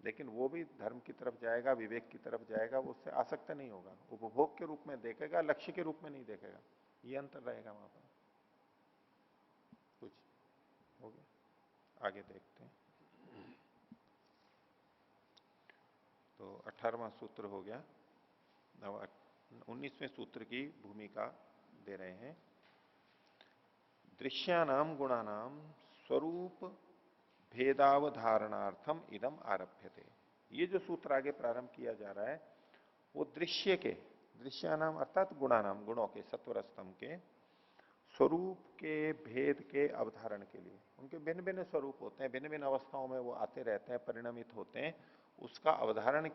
लेकिन वो भी धर्म की तरफ जाएगा, विवेक की तरफ जाएगा, वो उससे आसक्त नहीं होगा, उपभोग के रूप में देखेगा, लक्ष्य के रूप में नहीं देखेगा। ये अंतर रहेगा वहां पर। कुछ हो गया, आगे देखते हैं। तो 18वां सूत्र हो गया। अब 19वें सूत्र की भूमिका दे रहे हैं। दृश्यानाम गुणानाम स्वरूप भेदावधारणार्थम इदम आरभ्यते। ये जो सूत्र आगे प्रारंभ किया जा रहा है वो दृश्य के, दृश्यानाम अर्थात गुणानाम, गुणों के, सत्वर स्तंभ के स्वरूप के भेद के अवधारण के लिए, उनके भिन्न भिन्न स्वरूप होते हैं, भिन्न भिन्न अवस्थाओं में वो आते रहते हैं, परिणमित होते हैं, उसका अवधारण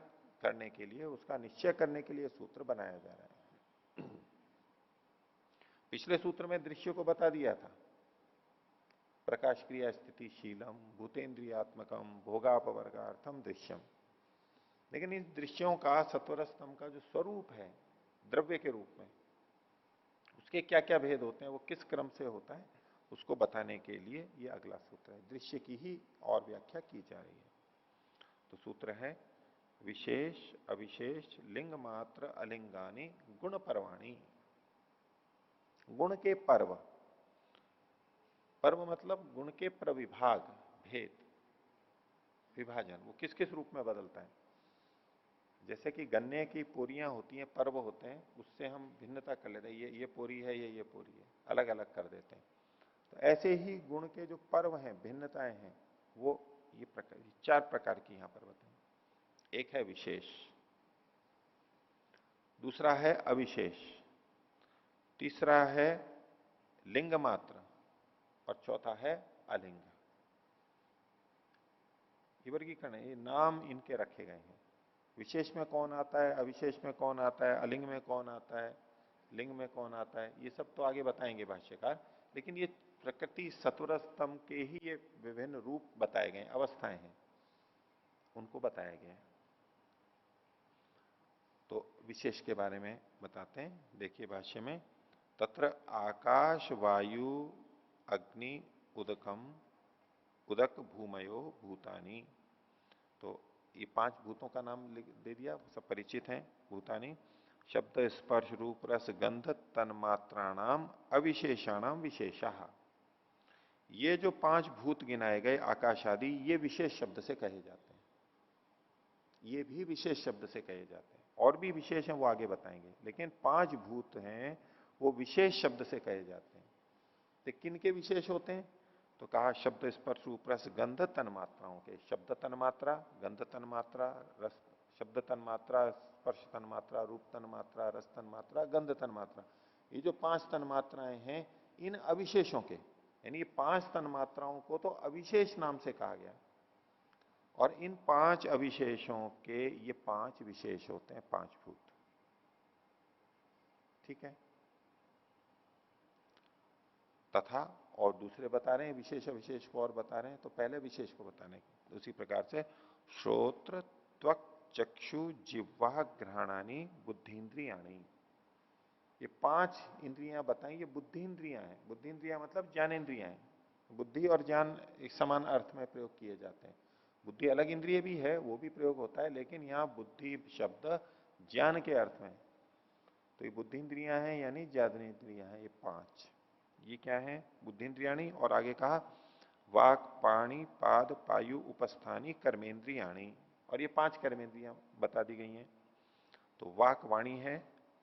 करने के लिए, उसका निश्चय करने के लिए सूत्र बनाया जा रहा है। पिछले सूत्र में दृश्य को बता दिया था, प्रकाश क्रिया स्थिति शीलम भूतेन्द्रियात्मकम भोगापवर्गार्थम दृश्यम। लेकिन इन दृश्यों का, सत्वर स्तंभ का जो स्वरूप है द्रव्य के रूप में, उसके क्या क्या भेद होते हैं, वो किस क्रम से होता है, उसको बताने के लिए ये अगला सूत्र है। दृश्य की ही और व्याख्या की जा रही है। तो सूत्र है विशेष अविशेष लिंग मात्र अलिंगानी गुण परवाणी। गुण के पर्व, पर्व मतलब गुण के प्रविभाग, भेद, विभाजन, वो किस किस रूप में बदलता है। जैसे कि गन्ने की पोरियां होती हैं, पर्व होते हैं, उससे हम भिन्नता कर लेते हैं, ये पोरी है, ये पोरी है, अलग अलग कर देते हैं। तो ऐसे ही गुण के जो पर्व हैं, भिन्नताएं हैं, वो ये चार प्रकार की यहां पर बताएं। एक है विशेष, दूसरा है अविशेष, तीसरा है लिंग मात्र और चौथा है अलिंग। ये वर्गीकरण है, ये नाम इनके रखे गए हैं। विशेष में कौन आता है, अविशेष में कौन आता है, अलिंग में कौन आता है, लिंग में कौन आता है, ये सब तो आगे बताएंगे भाष्यकार। लेकिन ये प्रकृति सत्वर स्तंभ के ही ये विभिन्न रूप बताए गए, अवस्थाएं हैं, उनको बताया गया है। तो विशेष के बारे में बताते हैं, देखिए भाष्य में, तत्र आकाश वायु अग्नि उदकम उदक भूमयो भूतानी। तो ये पांच भूतों का नाम दे दिया, सब परिचित हैं। भूतानी शब्द स्पर्श रूप रस गंध तन्मात्राणाम अविशेषाणाम विशेषः। ये जो पांच भूत गिनाए गए आकाश आदि, ये विशेष शब्द से कहे जाते हैं, ये भी विशेष शब्द से कहे जाते हैं। और भी विशेष हैं, वो आगे बताएंगे, लेकिन पांच भूत हैं वो विशेष शब्द से कहे जाते हैं। तो किन के विशेष होते हैं, तो कहा शब्द स्पर्श रूप रस गंध तन्मात्राओं के। शब्द तन्मात्रा, गंध तन्मात्रा, रस शब्द तन्मात्रा, स्पर्श तन्मात्रा, रूप तन्मात्रा, रस तन्मात्रा, गंध तन्मात्रा, ये जो पांच तन्मात्राएं हैं, इन अविशेषों के, यानी ये पांच तन्मात्राओं को तो अविशेष नाम से कहा गया। और इन पांच अविशेषों के ये पांच विशेष होते हैं, पांच भूत। ठीक है। तथा और दूसरे बता रहे हैं, विशेष अविशेष को और बता रहे हैं। तो पहले विशेष को बताने की, उसी प्रकार से श्रोत्र त्वक चक्षु जिह्वा घ्राणानी बुद्धिन्द्रियाणी, ये पांच इंद्रियां बताई, ये बुद्धि इंद्रियां हैं। बुद्धि इंद्रियां मतलब ज्ञानेन्द्रियां हैं। बुद्धि और ज्ञान एक समान अर्थ में प्रयोग किए जाते हैं। बुद्धि अलग इंद्रिय भी है, वो भी प्रयोग होता है, लेकिन यहां बुद्धि शब्द ज्ञान के अर्थ में। तो ये बुद्धि इंद्रियां हैं, यानी ज्ञानेन्द्रियां हैं, ये पांच। ये क्या है, बुद्धिन्द्रियाणी। और आगे कहा वाक पाणी पाद पायु उपस्थानी कर्मेंद्रियाणी, और ये पांच कर्मेंद्रियां बता दी गई हैं। तो वाक वाणी है,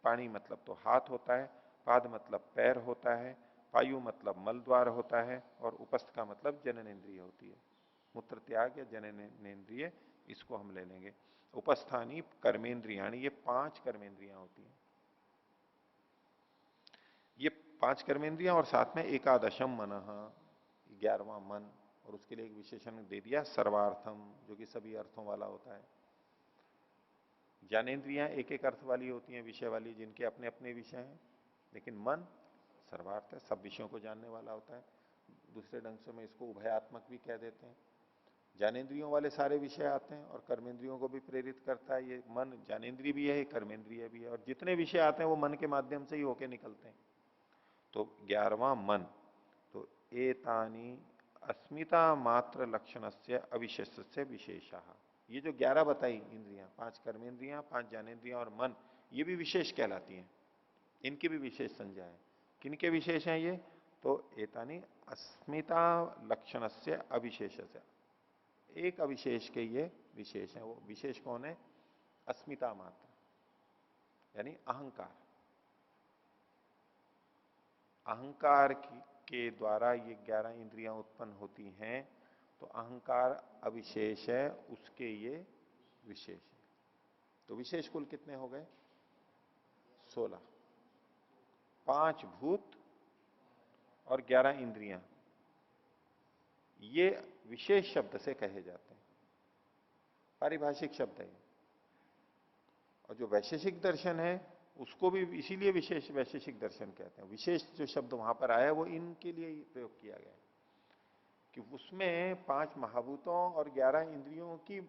पाणी मतलब तो हाथ होता है, पाद मतलब पैर होता है, पायु मतलब मल द्वार होता है, और उपस्थ का मतलब जननेन्द्रिय होती है, मूत्र त्याग या जननेन्द्रिय, इसको हम ले लेंगे। उपस्थानी कर्मेंद्रियाणी, ये पांच कर्मेंद्रियां होती हैं, ये पांच कर्मेंद्रियां, और साथ में एकादशम मन, 11वां मन। और उसके लिए एक विशेषण दे दिया सर्वार्थम, जो कि सभी अर्थों वाला होता है। ज्ञानेन्द्रियां एक एक अर्थ वाली होती हैं, विषय वाली, जिनके अपने अपने विषय हैं, लेकिन मन सर्वार्थ है, सब विषयों को जानने वाला होता है। दूसरे ढंग से मैं इसको उभयात्मक भी कह देते हैं। ज्ञानेन्द्रियों वाले सारे विषय आते हैं और कर्मेंद्रियों को भी प्रेरित करता है। ये मन ज्ञानेन्द्रिय भी है, कर्मेंद्रिय भी है, और जितने विषय आते हैं वो मन के माध्यम से ही होके निकलते हैं। तो 11वां मन। तो एतानी अस्मिता मात्र लक्षण से अविशेष से विशेषा, ये जो 11 बताई इंद्रियां, पांच कर्मेंद्रियां, पांच ज्ञानेन्द्रियां और मन, ये भी विशेष कहलाती हैं, इनकी भी विशेष संज्ञा है। किनके विशेष हैं ये, तो एतानी अस्मिता लक्षण से अविशेष से, एक अविशेष के ये विशेष है। वो विशेष कौन है, अस्मिता मात्र, यानी अहंकार। अहंकार के द्वारा ये 11 इंद्रियां उत्पन्न होती हैं, तो अहंकार अविशेष है, उसके ये विशेष है। तो विशेष कुल कितने हो गए? 16। 5 भूत और 11 इंद्रियां, ये विशेष शब्द से कहे जाते हैं, पारिभाषिक शब्द है। और जो वैशेषिक दर्शन है उसको भी इसीलिए विशेष वैशेषिक दर्शन कहते हैं। विशेष जो शब्द वहां पर आया वो इनके लिए ही प्रयोग किया गया है कि उसमें 5 महाभूतों और 11 इंद्रियों की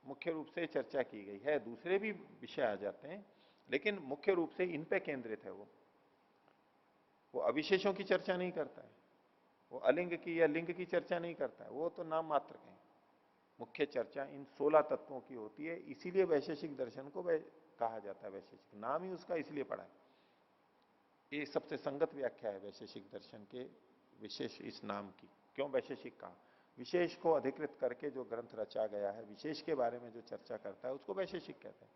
मुख्य रूप से चर्चा की गई है। दूसरे भी विषय आ जाते हैं, लेकिन मुख्य रूप से इन पे केंद्रित है। वो अविशेषों की चर्चा नहीं करता है, वो अलिंग की या लिंग की चर्चा नहीं करता है, वो तो नाम मात्र के। मुख्य चर्चा इन 16 तत्वों की होती है, इसीलिए वैशेषिक दर्शन को कहा जाता है वैशेषिक, नाम ही उसका इसलिए पड़ा है। ये सबसे संगत व्याख्या है वैशेषिक दर्शन के विशेष इस नाम की। क्यों वैशेषिक कहा? विशेष को अधिकृत करके जो ग्रंथ रचा गया है, विशेष के बारे में जो चर्चा करता है, उसको वैशेषिक कहते हैं।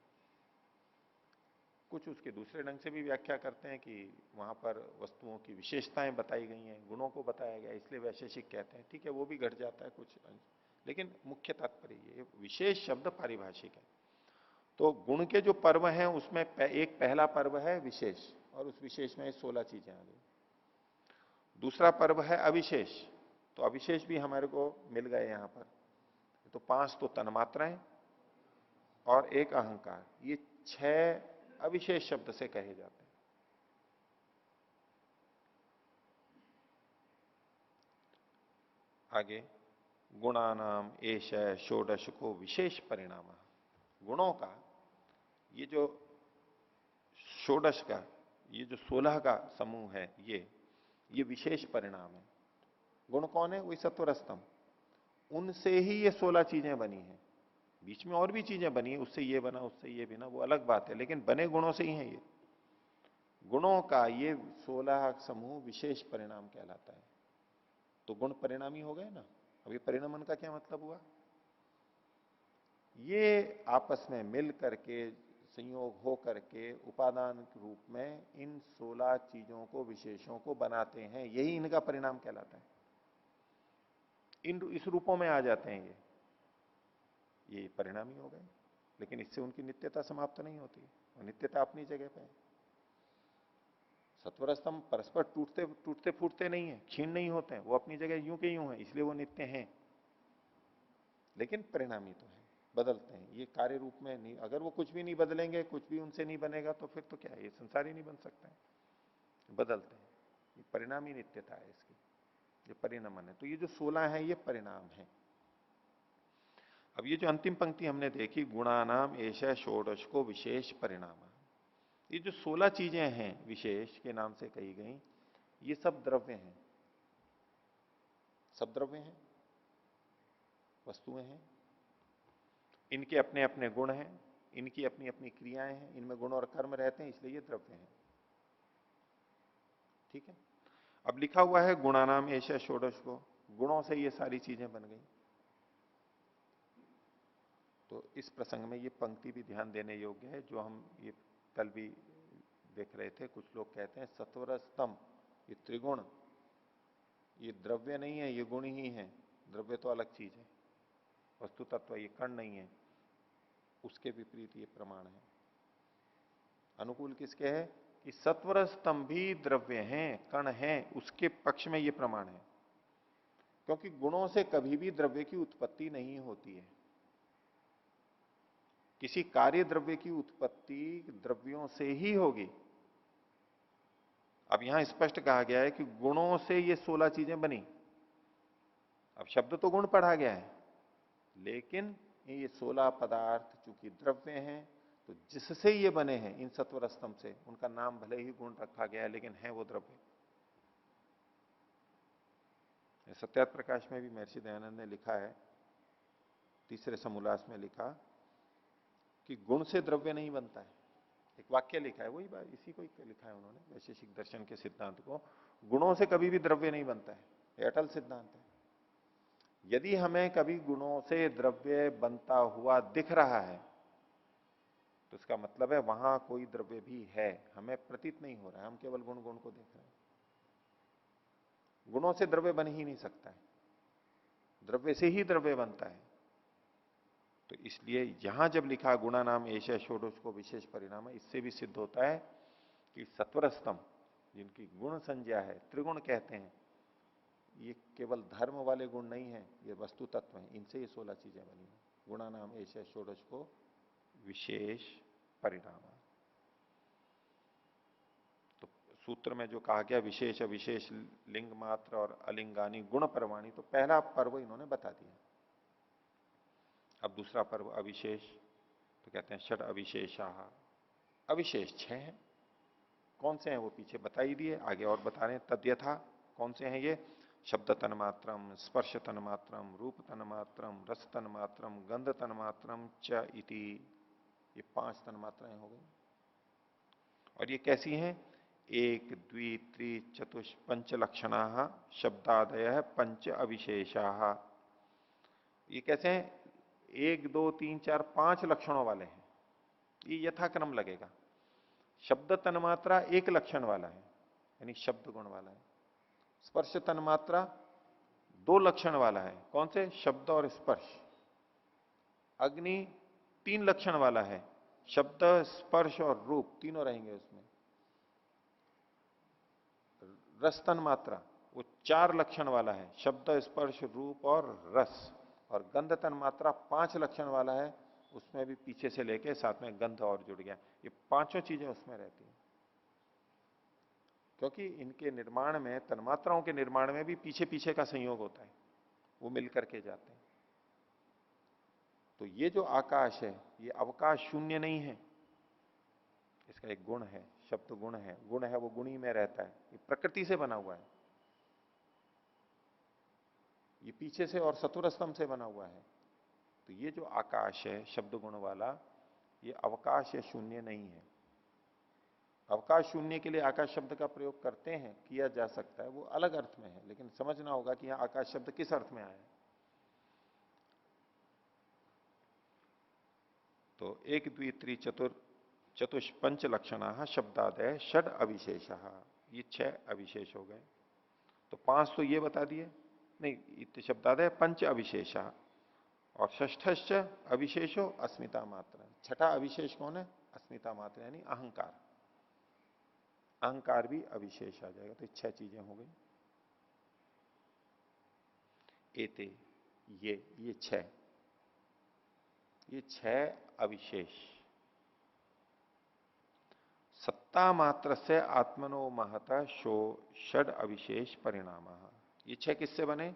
कुछ उसके दूसरे ढंग से भी व्याख्या करते हैं कि वहां पर वस्तुओं की विशेषताएं बताई गई हैं, गुणों को बताया गया, इसलिए वैशेषिक कहते हैं। ठीक है, वो भी घट जाता है कुछ, लेकिन मुख्य तात्पर्य ये विशेष शब्द पारिभाषिक है। तो गुण के जो पर्व हैं उसमें एक पहला पर्व है विशेष, और उस विशेष में 16 चीजें आ गई। दूसरा पर्व है अविशेष, तो अविशेष भी हमारे को मिल गए यहां पर। तो 5 तो तन्मात्राएं और एक अहंकार, ये 6 अविशेष शब्द से कहे जाते हैं। आगे गुणानाम एष षोडश को विशेष परिणाम। गुणों का ये जो षोडश का, ये जो 16 का समूह है, ये विशेष परिणाम है। गुण कौन है? वही सत्वर स्तंभ, उनसे ही ये 16 चीजें बनी हैं। बीच में और भी चीजें बनी है, उससे ये बना, उससे ये बना, वो अलग बात है, लेकिन बने गुणों से ही है। ये गुणों का ये 16 समूह विशेष परिणाम कहलाता है। तो गुण परिणामी हो गए ना। अभी परिणामन का क्या मतलब हुआ? ये आपस में मिल करके, संयोग हो करके उपादान के रूप में इन 16 चीजों को, विशेषों को बनाते हैं, यही इनका परिणाम कहलाता है। इस रूपों में आ जाते हैं ये परिणामी हो गए। लेकिन इससे उनकी नित्यता समाप्त नहीं होती, और नित्यता अपनी जगह पे है। सत्वर स्तंभ परस्पर टूटते फूटते नहीं है, क्षीण नहीं होते हैं, वो अपनी जगह यूं के यूं है, इसलिए वो नित्य हैं। लेकिन परिणामी तो है, बदलते हैं। ये कार्य रूप में नहीं, अगर वो कुछ भी नहीं बदलेंगे, कुछ भी उनसे नहीं बनेगा, तो फिर तो क्या है, ये संसार ही नहीं बन सकता है। बदलते हैं, ये परिणामी नित्यता है इसकी, ये परिणामन है। तो ये जो 16 है ये परिणाम है। अब ये जो अंतिम पंक्ति हमने देखी, गुणानाम एष षोडश को विशेष परिणाम, ये जो 16 चीजें हैं विशेष के नाम से कही गई, ये सब द्रव्य हैं। सब द्रव्य हैं, वस्तुएं हैं, इनके अपने अपने गुण हैं, इनकी अपनी अपनी क्रियाएं हैं, इनमें गुण और कर्म रहते हैं, इसलिए ये द्रव्य हैं। ठीक है। अब लिखा हुआ है गुणानाम एष षोडश को, गुणों से ये सारी चीजें बन गई। तो इस प्रसंग में ये पंक्ति भी ध्यान देने योग्य है, जो हम ये कल भी देख रहे थे। कुछ लोग कहते हैं सत्वर स्तंभ, ये त्रिगुण, ये द्रव्य नहीं है, ये गुण ही है। द्रव्य तो अलग चीज है, वस्तु तत्व, ये कण नहीं है। उसके विपरीत ये प्रमाण है। अनुकूल किसके है कि सत्वर स्तंभ भी द्रव्य हैं, कण हैं, उसके पक्ष में ये प्रमाण है। क्योंकि गुणों से कभी भी द्रव्य की उत्पत्ति नहीं होती है। किसी कार्य द्रव्य की उत्पत्ति द्रव्यों से ही होगी। अब यहां स्पष्ट कहा गया है कि गुणों से ये 16 चीजें बनी। अब शब्द तो गुण पढ़ा गया है, लेकिन ये 16 पदार्थ चूंकि द्रव्य हैं, तो जिससे ये बने हैं इन सत्वर स्तंभ से, उनका नाम भले ही गुण रखा गया है, लेकिन है वो द्रव्य। सत्यार्थ प्रकाश में भी महर्षि दयानंद ने लिखा है, तीसरे समोल्लास में लिखा कि गुण से द्रव्य नहीं बनता है। एक वाक्य लिखा है, वही बात, इसी को लिखा है उन्होंने वैशेषिक दर्शन के सिद्धांत को। गुणों से कभी भी द्रव्य नहीं बनता है, ये अटल सिद्धांत है। यदि हमें कभी गुणों से द्रव्य बनता हुआ दिख रहा है, तो इसका मतलब है वहां कोई द्रव्य भी है, हमें प्रतीत नहीं हो रहा है, हम केवल गुण गुण को देख रहे हैं। गुणों से द्रव्य बन ही नहीं सकता है, द्रव्य से ही द्रव्य बनता है। तो इसलिए यहां जब लिखा गुणा नाम एश षोडश को विशेष परिणाम है, इससे भी सिद्ध होता है कि सत्वर स्तंभ जिनकी गुण संज्ञा है, त्रिगुण कहते हैं, ये केवल धर्म वाले गुण नहीं है, ये वस्तु तत्व है, इनसे ये 16 चीजें बनी है। गुणा नाम एश षोडश को विशेष परिणाम। तो सूत्र में जो कहा गया विशेष अविशेष लिंग मात्र और अलिंगानी गुण परवाणी, तो पहला पर्व इन्होंने बता दिया। अब दूसरा पर्व अविशेष, तो कहते हैं षड अविशेषाः। अविशेष 6 हैं। कौन से हैं वो पीछे बता ही दिए, आगे और बता रहे हैं तद्यथा। कौन से हैं ये? शब्द तन्मात्रम, स्पर्श तन्मात्रम, रूप तन्मात्रम, रस तन्मात्रम, गंध तन्मात्रम च इति। ये 5 तन्मात्राएं हो गई। और ये कैसी हैं? एक द्वि त्रि चतुष पंच लक्षणा शब्दादय पंच अविशेषाः। ये कैसे हैं? 1 2 3 4 5 लक्षणों वाले हैं। ये यथाक्रम लगेगा। शब्द तन्मात्रा 1 लक्षण वाला है, यानी शब्द गुण वाला है। स्पर्श तन्मात्रा 2 लक्षण वाला है। कौन से? शब्द और स्पर्श। अग्नि 3 लक्षण वाला है, शब्द स्पर्श और रूप तीनों रहेंगे उसमें। रस तन्मात्रा वो 4 लक्षण वाला है, शब्द स्पर्श रूप और रस। और गंध तन्मात्रा 5 लक्षण वाला है, उसमें भी पीछे से लेके साथ में गंध और जुड़ गया। ये 5 चीजें उसमें रहती हैं, क्योंकि इनके निर्माण में, तन्मात्राओं के निर्माण में भी पीछे पीछे का संयोग होता है, वो मिल करके जाते हैं। तो ये जो आकाश है, ये अवकाश शून्य नहीं है, इसका एक गुण है, शब्द गुण है। गुण है वो गुणी में रहता है, ये प्रकृति से बना हुआ है। ये पीछे से और सत्वर स्तंभ से बना हुआ है। तो ये जो आकाश है शब्द गुण वाला, ये अवकाश या शून्य नहीं है। अवकाश शून्य के लिए आकाश शब्द का प्रयोग करते हैं, किया जा सकता है, वो अलग अर्थ में है, लेकिन समझना होगा कि यहां आकाश शब्द किस अर्थ में आया है। तो एक द्वि त्रि चतुष पंच लक्षणा शब्दादय षड अविशेष, ये 6 अविशेष हो गए। तो 5 तो ये बता दिए, नहीं शब्दादय पंच अविशेषा। और षष्ठश्च अविशेषो अस्मिता मात्र। छठा अविशेष कौन है? अस्मिता मात्र, यानी अहंकार। अहंकार भी अविशेष आ जाएगा। तो 6 चीजें हो गई। एते, ये 6, ये 6 अविशेष सत्ता मात्र से आत्मनो महत शो षड अविशेष परिणाम। ये 6 किससे बने?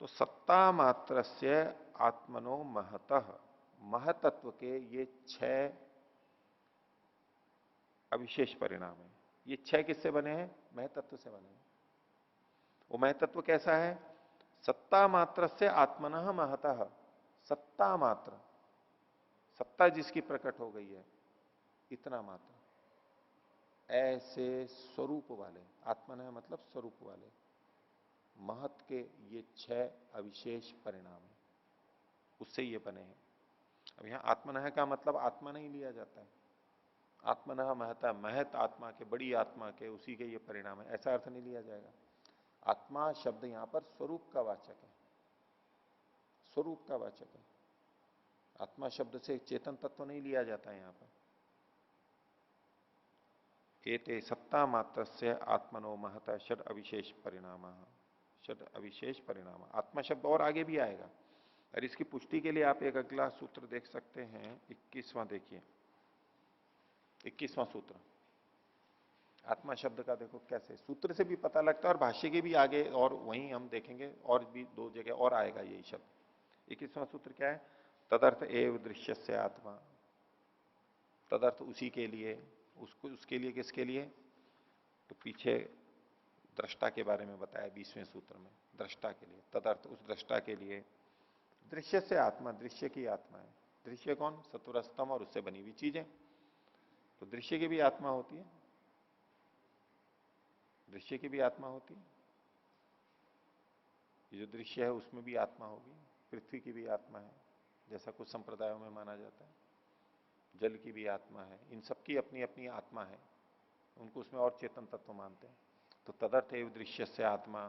तो सत्ता मात्र से आत्मनो महतः, महतत्व के ये 6 अविशेष परिणाम है। ये 6 किससे बने हैं? महतत्व से बने हैं। वो महतत्व कैसा है? सत्ता मात्र से आत्मनः महतः। सत्ता मात्र, सत्ता जिसकी प्रकट हो गई है, इतना मात्र, ऐसे स्वरूप वाले, आत्मनः मतलब स्वरूप वाले महत के ये 6 अविशेष परिणाम है, उससे ये बने हैं। अब यहां आत्मनः का मतलब आत्मा नहीं लिया जाता है। आत्मनः महता, महत आत्मा के, बड़ी आत्मा के, उसी के ये परिणाम है, ऐसा अर्थ नहीं लिया जाएगा। आत्मा शब्द यहां पर स्वरूप का वाचक है, स्वरूप का वाचक है। आत्मा शब्द से चेतन तत्व नहीं लिया जाता है यहां पर। एते सत्ता मात्र से आत्मनो महता षड अविशेष परिणाम, षड अविशेष परिणाम। आत्मा शब्द और आगे भी आएगा, और इसकी पुष्टि के लिए आप एक अगला सूत्र देख सकते हैं, 21वां देखिए, 21वां सूत्र। आत्मा शब्द का देखो कैसे सूत्र से भी पता लगता है, और भाष्य के भी आगे, और वहीं हम देखेंगे और भी 2 जगह और आएगा यही शब्द। 21वां सूत्र क्या है? तदर्थ एव दृश्य से आत्मा। तदर्थ उसी के लिए, उसको, उसके लिए, किसके लिए? तो पीछे दृष्टा के बारे में बताया 20वें सूत्र में, दृष्टा के लिए, तदर्थ उस दृष्टा के लिए। दृश्य से आत्मा, दृश्य की आत्मा है। दृश्य कौन? सत्वर स्तंभ और उससे बनी हुई चीजें। तो दृश्य की भी आत्मा होती है, दृश्य की भी आत्मा होती है। ये जो दृश्य है उसमें भी आत्मा होगी। पृथ्वी की भी आत्मा है, जैसा कुछ संप्रदायों में माना जाता है। जल की भी आत्मा है। इन सबकी अपनी अपनी आत्मा है, उनको उसमें और चेतन तत्व मानते हैं। तो तदर्थ एव दृश्य से आत्मा,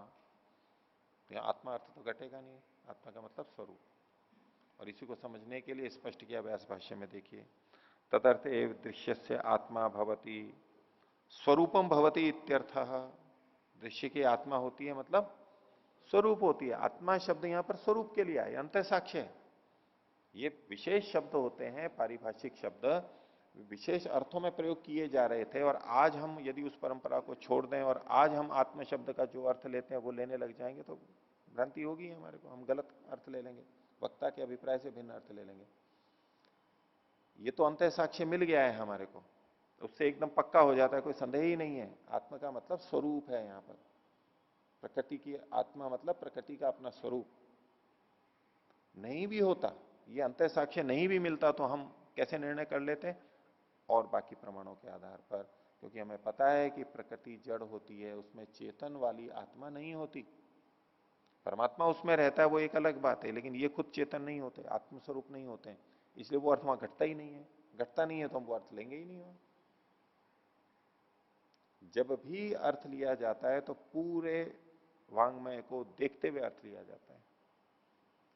तो यहाँ आत्मा अर्थ तो घटेगा नहीं, आत्मा का मतलब स्वरूप। और इसी को समझने के लिए स्पष्ट किया व्यास भाष्य में, देखिए तदर्थ एव दृश्य से आत्मा भवती स्वरूपम भवती इत्यर्थः। दृश्य की आत्मा होती है मतलब स्वरूप होती है। आत्मा शब्द यहां पर स्वरूप के लिए आए, अंत साक्ष्य है। ये विशेष शब्द होते हैं, पारिभाषिक शब्द विशेष अर्थों में प्रयोग किए जा रहे थे, और आज हम यदि उस परंपरा को छोड़ दें और आज हम आत्म शब्द का जो अर्थ लेते हैं वो लेने लग जाएंगे तो भ्रांति होगी हमारे को, हम गलत अर्थ ले लेंगे, वक्ता के अभिप्राय से भिन्न अर्थ ले लेंगे। ये तो अंत साक्ष्य मिल गया है हमारे को, उससे एकदम पक्का हो जाता है, कोई संदेह ही नहीं है। आत्मा का मतलब स्वरूप है यहां पर, प्रकृति की आत्मा मतलब प्रकृति का अपना स्वरूप। नहीं भी होता, ये अंत साक्ष्य नहीं भी मिलता तो हम कैसे निर्णय कर लेते? और बाकी प्रमाणों के आधार पर, क्योंकि हमें पता है कि प्रकृति जड़ होती है, उसमें चेतन वाली आत्मा नहीं होती। परमात्मा उसमें रहता है वो एक अलग बात है, लेकिन ये खुद चेतन नहीं होते, आत्मस्वरूप नहीं होते हैं, इसलिए वो अर्थ वहां घटता ही नहीं है। घटता नहीं है तो हम वो अर्थ लेंगे ही नहीं वहां। जब भी अर्थ लिया जाता है तो पूरे वांग्मय को देखते हुए अर्थ लिया जाता है।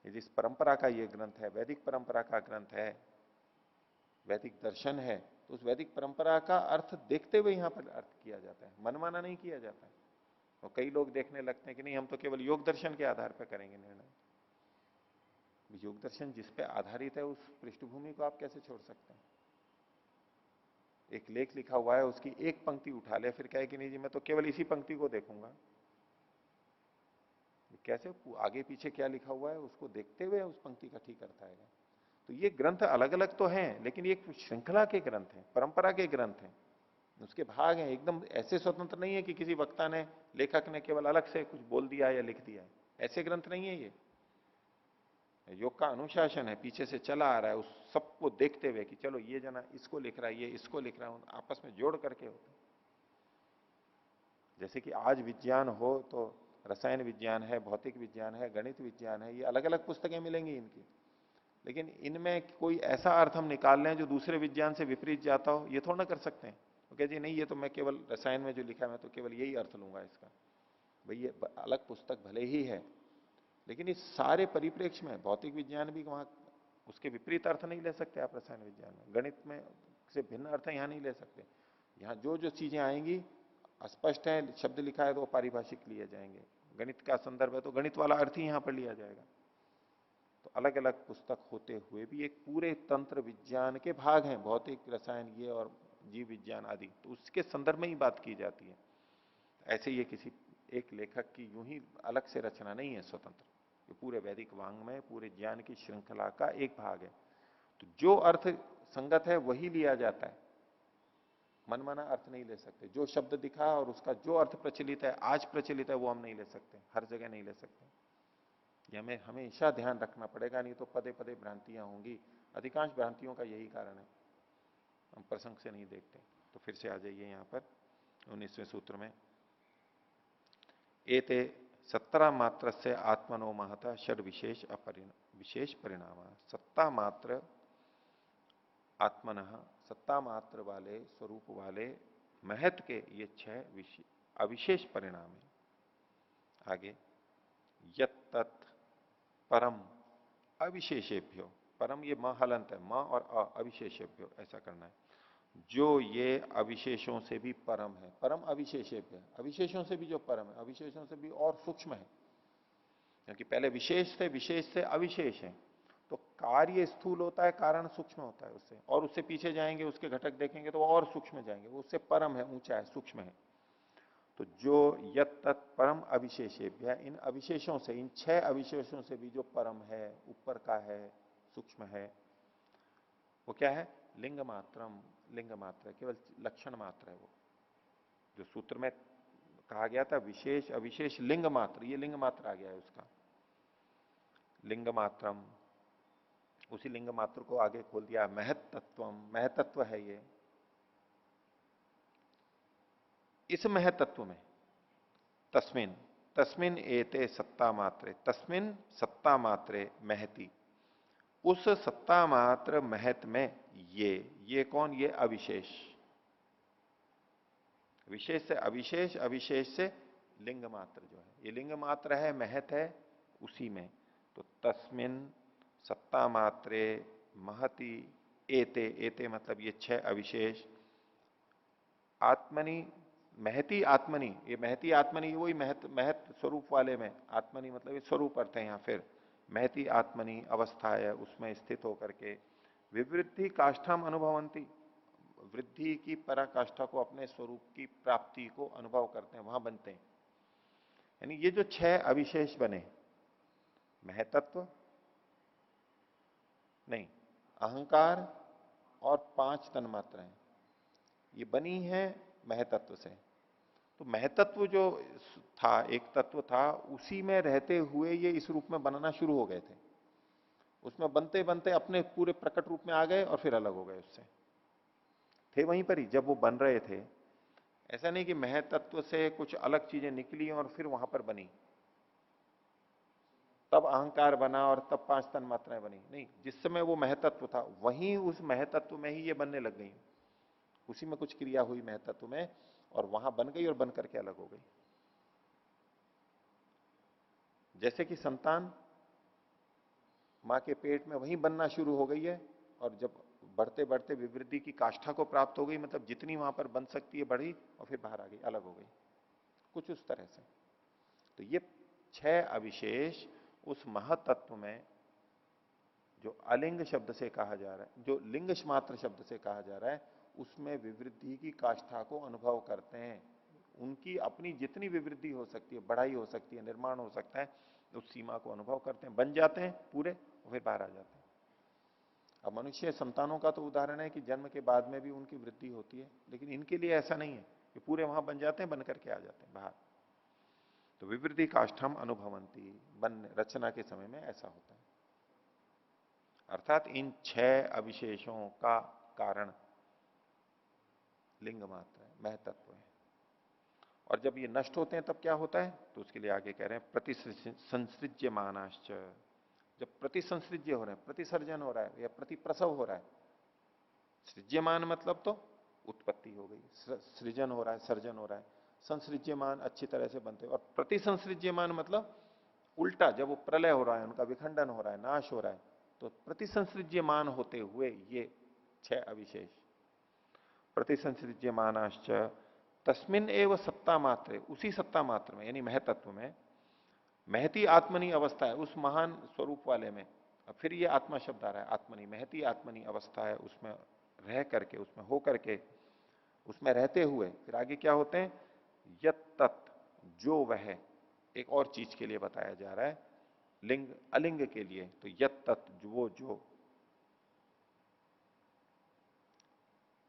ये जिस परंपरा का ये ग्रंथ है, वैदिक परंपरा का ग्रंथ है, वैदिक दर्शन है, तो उस वैदिक परंपरा का अर्थ देखते हुए यहां पर अर्थ किया जाता है, मनमाना नहीं किया जाता है। और कई लोग देखने लगते हैं कि नहीं हम तो केवल योग दर्शन के आधार पर करेंगे निर्णय। योग दर्शन जिस पे आधारित है उस पृष्ठभूमि को आप कैसे छोड़ सकते हैं? एक लेख लिखा हुआ है, उसकी एक पंक्ति उठा ले, फिर कहे कि नहीं जी मैं तो केवल इसी पंक्ति को देखूंगा। कैसे? आगे पीछे क्या लिखा हुआ है उसको देखते हुए उस पंक्ति का ठीक अर्थ आएगा। तो ये ग्रंथ अलग अलग तो हैं, लेकिन ये श्रृंखला के ग्रंथ हैं, परंपरा के ग्रंथ हैं, उसके भाग हैं, एकदम ऐसे स्वतंत्र नहीं है कि किसी वक्ता ने, लेखक ने केवल अलग से कुछ बोल दिया या लिख दिया है। ऐसे ग्रंथ नहीं है ये। योग का अनुशासन है, पीछे से चला आ रहा है, उस सबको देखते हुए कि चलो ये जना इसको लिख रहा है, ये इसको लिख रहा है, आपस में जोड़ करके होते हैं। जैसे कि आज विज्ञान हो तो रसायन विज्ञान है, भौतिक विज्ञान है, गणित विज्ञान है, ये अलग अलग पुस्तकें मिलेंगी इनकी, लेकिन इनमें कोई ऐसा अर्थ हम निकाल लें जो दूसरे विज्ञान से विपरीत जाता हो, ये थोड़ा ना कर सकते हैं। तो कहते नहीं ये तो मैं केवल रसायन में जो लिखा है मैं तो केवल यही अर्थ लूंगा इसका। भाई ये अलग पुस्तक भले ही है, लेकिन इस सारे परिप्रेक्ष्य में भौतिक विज्ञान भी वहां उसके विपरीत अर्थ नहीं ले सकते आप रसायन विज्ञान में, गणित में से भिन्न अर्थ यहां नहीं ले सकते। यहाँ जो जो चीजें आएंगी अस्पष्ट है, शब्द लिखा है तो वो पारिभाषिक लिए जाएंगे, गणित का संदर्भ है तो गणित वाला अर्थ ही यहां पर लिया जाएगा। तो अलग अलग पुस्तक होते हुए भी एक पूरे तंत्र विज्ञान के भाग हैं, भौतिक, रसायन ये और जीव विज्ञान आदि, तो उसके संदर्भ में ही बात की जाती है। ऐसे ये किसी एक लेखक की यूं ही अलग से रचना नहीं है स्वतंत्र, ये पूरे वैदिक वांग्मय, पूरे ज्ञान की श्रृंखला का एक भाग है। तो जो अर्थ संगत है वही लिया जाता है, मनमाना अर्थ नहीं ले सकते। जो शब्द दिखा और उसका जो अर्थ प्रचलित है, आज प्रचलित है, वो हम नहीं ले सकते, हर जगह नहीं ले सकते। ये हमें हमेशा ध्यान रखना पड़ेगा, नहीं तो पदे पदे भ्रांतियां होंगी। अधिकांश भ्रांतियों का यही कारण है, हम प्रसंग से नहीं देखते। तो फिर से आ जाइए यहां पर 19वें सूत्र में, एते 17 मात्र से आत्मनो महता षड विशेष परिणाम। सत्ता मात्र आत्मन, सत्ता मात्र वाले स्वरूप वाले महत के ये 6 अविशेष परिणाम है। आगे यत् परम अविशेषेभ्यो, परम ये म हलंत है, म और अविशेषेभ्यो ऐसा करना है, जो ये अविशेषों से भी परम है। परम अविशेषेभ्य, अविशेषों से भी जो परम है, अविशेषों से भी और सूक्ष्म है, क्योंकि पहले विशेष थे, विशेष से अविशेष है। तो कार्य स्थूल होता है, कारण सूक्ष्म होता है उससे, और उससे पीछे जाएंगे उसके घटक देखेंगे तो और सूक्ष्म जाएंगे, वो उससे परम है, ऊंचा है, सूक्ष्म है। तो जो यत् तत् परम अविशेषेभ्य, इन अविशेषों से, इन 6 अविशेषों से भी जो परम है, ऊपर का है, सूक्ष्म है, वो क्या है? लिंग मात्रम, लिंग मात्र, केवल लक्षण मात्र है वो। जो सूत्र में कहा गया था विशेष अविशेष लिंग मात्र, ये लिंग मात्र आ गया है उसका, लिंग मात्रम। उसी लिंग मात्र को आगे खोल दिया महत्तत्वम, महतत्व है ये। इस महतत्व में तस्मिन, तस्मिन एते सत्ता मात्रे, तस्मिन सत्ता मात्रे महति, उस सत्ता मात्र महत में ये कौन? ये अविशेष, विशेष से अविशेष, अविशेष से लिंग मात्र जो है, ये लिंग मात्र है, महत है उसी में। तो तस्मिन सत्ता मात्रे महति एते, एते मतलब ये 6 अविशेष, आत्मनि महती आत्मनि, ये महती आत्मनि वही महत महत स्वरूप वाले में, आत्मनि मतलब ये स्वरूप अर्थ है यहां, फिर महती आत्मनि अवस्था है उसमें स्थित होकर के विवृद्धि काष्ठाम अनुभवंती, वृद्धि की पराकाष्ठा को, अपने स्वरूप की प्राप्ति को अनुभव करते हैं, वहां बनते हैं। यानी ये जो 6 अविशेष बने, महतत्व नहीं, अहंकार और 5 तन्मात्राएं, ये बनी है महतत्व से। तो महतत्व जो था, एक तत्व था, उसी में रहते हुए ये इस रूप में बनना शुरू हो गए थे। उसमें बनते बनते अपने पूरे प्रकट रूप में आ गए और फिर अलग हो गए उससे। थे वहीं पर ही जब वो बन रहे थे। ऐसा नहीं कि महतत्व से कुछ अलग चीजें निकली और फिर वहां पर बनी, तब अहंकार बना और तब 5 तन्मात्राएं बनी, नहीं, जिस समय वो महतत्व था वहीं उस महतत्व में ही ये बनने लग गई, उसी में कुछ क्रिया हुई महतत्व में और वहां बन गई और बन करके अलग हो गई। जैसे कि संतान मां के पेट में वहीं बनना शुरू हो गई है और जब बढ़ते बढ़ते विवृद्धि की काष्ठा को प्राप्त हो गई, मतलब जितनी वहां पर बन सकती है बढ़ी और फिर बाहर आ गई, अलग हो गई, कुछ उस तरह से। तो ये 6 अविशेष उस महतत्व में, जो अलिंग शब्द से कहा जा रहा है, जो लिंग मात्र शब्द से कहा जा रहा है, उसमें विवृद्धि की काष्ठा को अनुभव करते हैं। उनकी अपनी जितनी विवृद्धि हो सकती है, बढ़ाई हो सकती है, निर्माण हो सकता है, उस सीमा को अनुभव करते हैं, बन जाते हैं पूरे और फिर बाहर आ जाते हैं। अब मनुष्य संतानों का तो उदाहरण है कि जन्म के बाद में भी उनकी वृद्धि होती है, लेकिन इनके लिए ऐसा नहीं है कि पूरे वहां बन जाते हैं, बन करके आ जाते हैं बाहर। तो विवृद्धि काष्ठम अनुभवंती, बन रचना के समय में ऐसा होता है। अर्थात इन 6 अविशेषों का कारण लिंग मात्र है, महतत्व है। और जब ये नष्ट होते हैं तब क्या होता है, तो उसके लिए आगे कह रहे हैं प्रतिसंसृज्य मानाश्च, जब प्रतिसंसृज्य हो रहे हैं, प्रतिसर्जन हो रहा है या प्रतिप्रसव हो रहा है। सृज्यमान मतलब तो उत्पत्ति हो गई, सृजन हो रहा है, सर्जन हो रहा है। संसृज्यमान अच्छी तरह से बनते हैं। और प्रतिसंसृज्यमान मतलब उल्टा, जब वो प्रलय हो रहा है, उनका विखंडन हो रहा है, नाश हो रहा है, तो प्रतिसंसृज्यमान होते हुए ये 6 अविशेष। प्रतिसंसृज्यमानाश्च तस्मिन एव सत्ता मात्र, उसी सत्ता मात्र में यानी महतत्व में, महती आत्मनी अवस्था है, उस महान स्वरूप वाले में। अब फिर ये आत्मा शब्द आ रहा है, आत्मनी, महती आत्मनी अवस्था है, उसमें रह करके, उसमें हो करके, उसमें रहते हुए फिर आगे क्या होते हैं, यत तत्, जो वह, एक और चीज के लिए बताया जा रहा है, लिंग अलिंग के लिए। तो यत तत्, वो जो,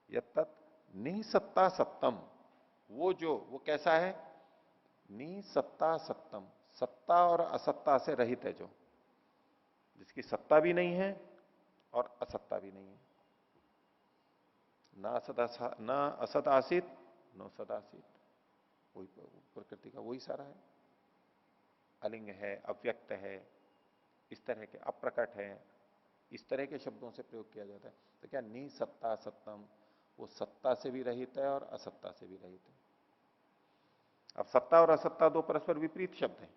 यत तत् निसत्ता सत्तम, वो जो, वो कैसा है, निसत्ता सत्तम, सत्ता और असत्ता से रहित है, जो जिसकी सत्ता भी नहीं है और असत्ता भी नहीं है। ना असत आसित न सद आसित, वही प्रकृति का वही सारा है। अलिंग है, अव्यक्त है, इस तरह के, अप्रकट है, इस तरह के शब्दों से प्रयोग किया जाता है। तो क्या निसत्ता सत्तम, वो सत्ता से भी रहित है और असत्ता से भी रहित है। अब सत्ता और असत्ता दो परस्पर विपरीत शब्द हैं,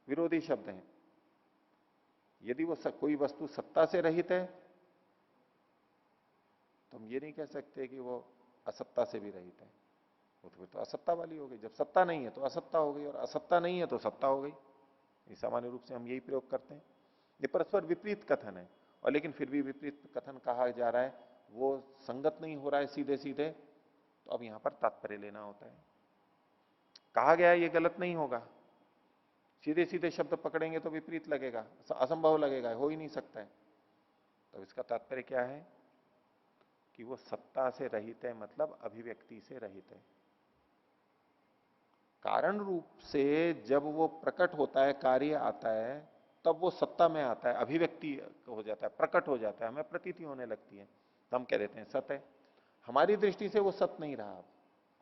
विरोधी शब्द हैं। यदि वो कोई वस्तु सत्ता से रहित है तो हम ये नहीं कह सकते कि वो असत्ता से भी रहित है, वो तो असत्ता वाली हो गई। जब सत्ता नहीं है तो असत्ता हो गई, और असत्ता नहीं है तो सत्ता हो गई। ये सामान्य रूप से हम यही प्रयोग करते हैं। ये परस्पर विपरीत कथन है, और लेकिन फिर भी विपरीत कथन कहा जा रहा है, वो संगत नहीं हो रहा है सीधे सीधे, तो अब यहां पर तात्पर्य लेना होता है। कहा गया है ये गलत नहीं होगा, सीधे सीधे शब्द पकड़ेंगे तो विपरीत लगेगा, असंभव लगेगा, हो ही नहीं सकता है। तो इसका तात्पर्य क्या है कि वो सत्ता से रहित है, मतलब अभिव्यक्ति से रहित है। कारण रूप से जब वो प्रकट होता है, कार्य आता है, तब वो सत्ता में आता है, अभिव्यक्ति हो जाता है, प्रकट हो जाता है, हमें प्रतीति होने लगती है, तो हम कह देते हैं सत्य है। हमारी दृष्टि से वो सत्य नहीं रहा,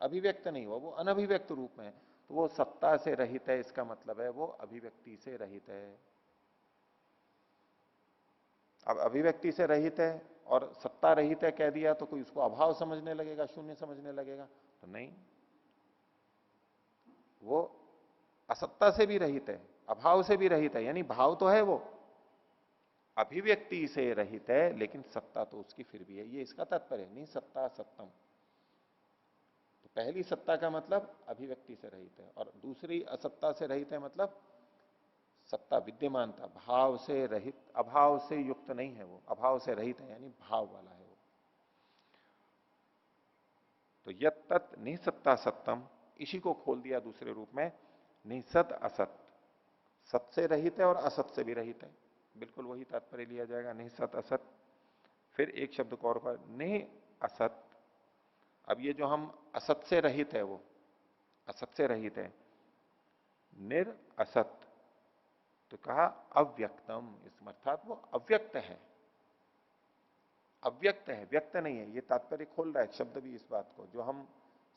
अभिव्यक्त नहीं हुआ, वो अनभिव्यक्त रूप में है। तो वो सत्ता से रहित है, इसका मतलब है वो अभिव्यक्ति से रहित है। अब अभिव्यक्ति से रहित है और सत्ता रहित है कह दिया तो कोई उसको अभाव समझने लगेगा, शून्य समझने लगेगा, तो नहीं। वो असत्ता से भी रहित है, अभाव से भी रहित है, यानी भाव तो है वो, अभिव्यक्ति से रहित है, लेकिन सत्ता तो उसकी फिर भी है, ये इसका तात्पर्य है। नहीं सत्ता सत्तम, तो पहली सत्ता का मतलब अभिव्यक्ति से रहित है, और दूसरी असत्ता से रहित है मतलब सत्ता विद्यमानता, भाव से रहित, अभाव से युक्त नहीं है वो, अभाव से रहित है यानी भाव वाला है वो। तो यत तत् निसत्ता सत्तम, इसी को खोल दिया दूसरे रूप में, निसत असत, सत से रहित है और असत से भी रहित है, बिल्कुल वही तात्पर्य लिया जाएगा, निसत असत। फिर एक शब्द को और, नि असत। अब ये जो हम असत से रहित है, वो असत से रहित है, निर असत, तो कहा अव्यक्तम, इसमें अर्थात वो अव्यक्त है, अव्यक्त है, व्यक्त नहीं है, ये तात्पर्य खोल रहा है शब्द भी इस बात को, जो हम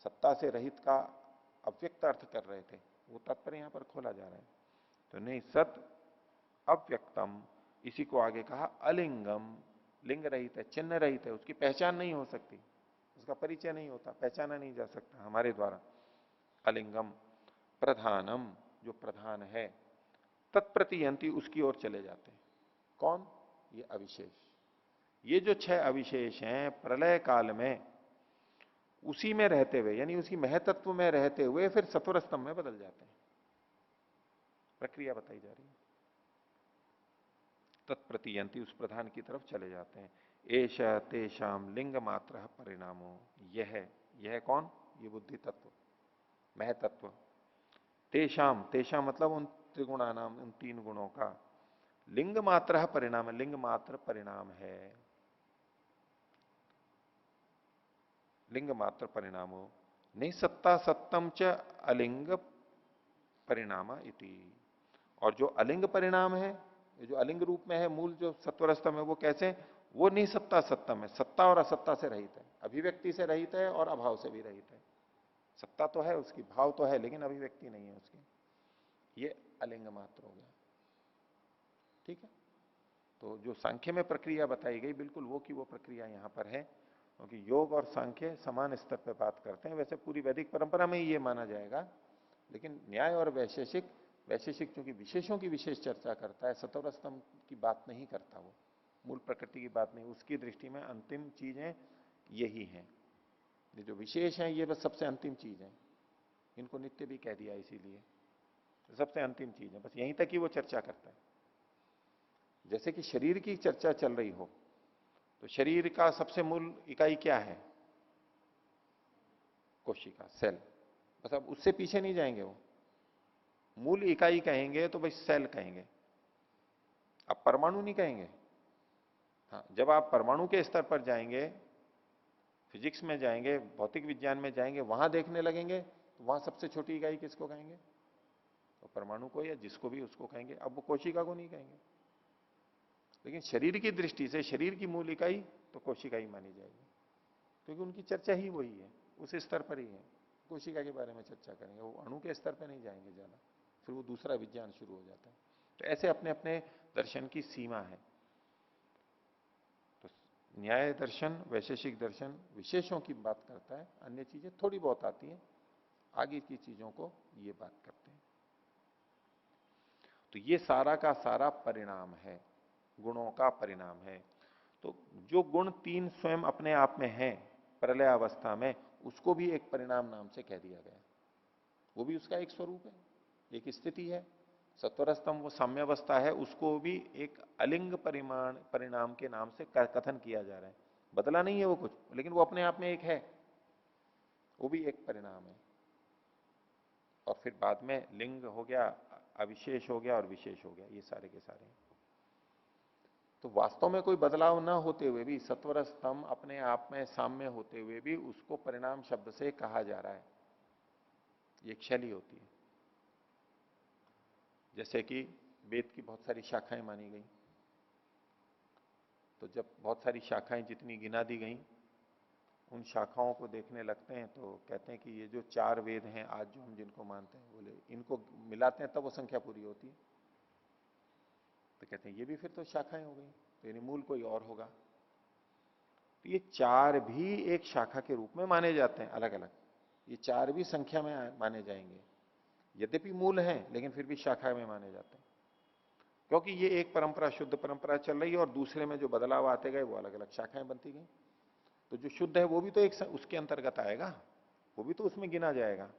सत्ता से रहित का अव्यक्त अर्थ कर रहे थे, वो तात्पर्य यहां पर खोला जा रहा है। तो नहीं सत अव्यक्तम, इसी को आगे कहा अलिंगम, लिंग रहित है, चिन्ह रहित है, उसकी पहचान नहीं हो सकती, उसका परिचय नहीं होता, पहचाना नहीं जा सकता हमारे द्वारा। अलिंगम प्रधानम, जो प्रधान है, तत्प्रतियंती, उसकी ओर चले जाते हैं। कौन? ये अविशेष। ये जो 6 अविशेष हैं प्रलय काल में उसी में रहते हुए, यानी उसी महतत्व में रहते हुए फिर सत्वर स्तंभ में बदल जाते हैं। प्रक्रिया बताई जा रही है। तत्प्रतियंती, उस प्रधान की तरफ चले जाते हैं। एश तेषाम लिंग मात्र परिणामो, यह कौन? ये बुद्धि तत्व, महतत्व। तेषाम, तेषाम मतलब उन त्रिगुणा नाम, उन 3 गुणों का, लिंग मात्र परिणाम, लिंग मात्र परिणाम है, लिंग मात्र परिणामो निसत्ता सत्तम च अलिंग परिणाम इति। और जो अलिंग परिणाम है, जो अलिंग रूप में है, मूल जो सत्वरस्तम है, वो कैसे? वो निसत्ता सत्तम है, सत्ता और असत्ता से रहित है, अभिव्यक्ति से रहित है और अभाव से भी रहित है। सत्ता तो है उसकी, भाव तो है, लेकिन अभिव्यक्ति नहीं है उसकी, ये अलिंग मात्र हो गया। ठीक है, तो जो सांख्य में प्रक्रिया बताई गई बिल्कुल वो की वो प्रक्रिया यहां पर है, क्योंकि योग और सांख्य समान स्तर पर बात करते हैं। वैसे पूरी वैदिक परंपरा में ये माना जाएगा, लेकिन न्याय और वैशेषिक, वैशेषिक चूंकि विशेषों की विशेष चर्चा करता है, सत्वर स्तंभ की बात नहीं करता, वो मूल प्रकृति की बात नहीं, उसकी दृष्टि में अंतिम चीजें यही हैं। ये जो विशेष है ये बस सबसे अंतिम चीज है, इनको नित्य भी कह दिया इसीलिए, सबसे अंतिम चीज है, बस यहीं तक ही वो चर्चा करता है। जैसे कि शरीर की चर्चा चल रही हो, तो शरीर का सबसे मूल इकाई क्या है? कोशिका, सेल, बस अब उससे पीछे नहीं जाएंगे, वो मूल इकाई कहेंगे तो भाई सेल कहेंगे, अब परमाणु नहीं कहेंगे। हाँ, जब आप परमाणु के स्तर पर जाएंगे, फिजिक्स में जाएंगे, भौतिक विज्ञान में जाएंगे, वहां देखने लगेंगे, तो वहां सबसे छोटी इकाई किसको कहेंगे? तो परमाणु को, या जिसको भी उसको कहेंगे, अब वो कोशिका को नहीं कहेंगे। लेकिन शरीर की दृष्टि से शरीर की मूल इकाई तो कोशिका ही मानी जाएगी, क्योंकि उनकी चर्चा ही वही है, उस स्तर पर ही है, कोशिका के बारे में चर्चा करेंगे, वो अणु के स्तर पर नहीं जाएंगे ज्यादा, फिर वो दूसरा विज्ञान शुरू हो जाता है। तो ऐसे अपने अपने दर्शन की सीमा है। तो न्याय दर्शन, वैशेषिक दर्शन विशेषों की बात करता है, अन्य चीजें थोड़ी बहुत आती हैं, आगे की चीजों को ये बात करते हैं। तो ये सारा का सारा परिणाम है, गुणों का परिणाम है। तो जो गुण 3 स्वयं अपने आप में हैं प्रलय अवस्था में, उसको भी एक परिणाम नाम से कह दिया गया, वो भी उसका एक स्वरूप है, एक स्थिति है। सत्वर स्तंभ वो साम्यावस्था है, उसको भी एक अलिंग परिणाम के नाम से कथन किया जा रहा है, बदला नहीं है वो कुछ, लेकिन वो अपने आप में एक है, वो भी एक परिणाम है। और फिर बाद में लिंग हो गया, अविशेष हो गया और विशेष हो गया, ये सारे के सारे। तो वास्तव में कोई बदलाव ना होते हुए भी, सत्वर स्तंभ अपने आप में साम्य होते हुए भी उसको परिणाम शब्द से कहा जा रहा है, ये एक शैली होती है। जैसे कि वेद की बहुत सारी शाखाएं मानी गई, तो जब बहुत सारी शाखाएं जितनी गिना दी गई, उन शाखाओं को देखने लगते हैं तो कहते हैं कि ये जो 4 वेद हैं आज जो हम जिनको मानते हैं, बोले इनको मिलाते हैं तब वो संख्या पूरी होती है। तो कहते हैं ये भी फिर तो शाखाएं हो गई, तो यानी मूल कोई और होगा। तो ये 4 भी एक शाखा के रूप में माने जाते हैं अलग अलग, ये 4 भी संख्या में माने जाएंगे, यद्यपि मूल है लेकिन फिर भी शाखा में माने जाते हैं, क्योंकि ये एक परंपरा, शुद्ध परंपरा चल रही है और दूसरे में जो बदलाव आते गए वो अलग अलग शाखाएं बनती गई। तो जो शुद्ध है वो भी तो एक उसके अंतर्गत आएगा, वो भी तो उसमें गिना जाएगा।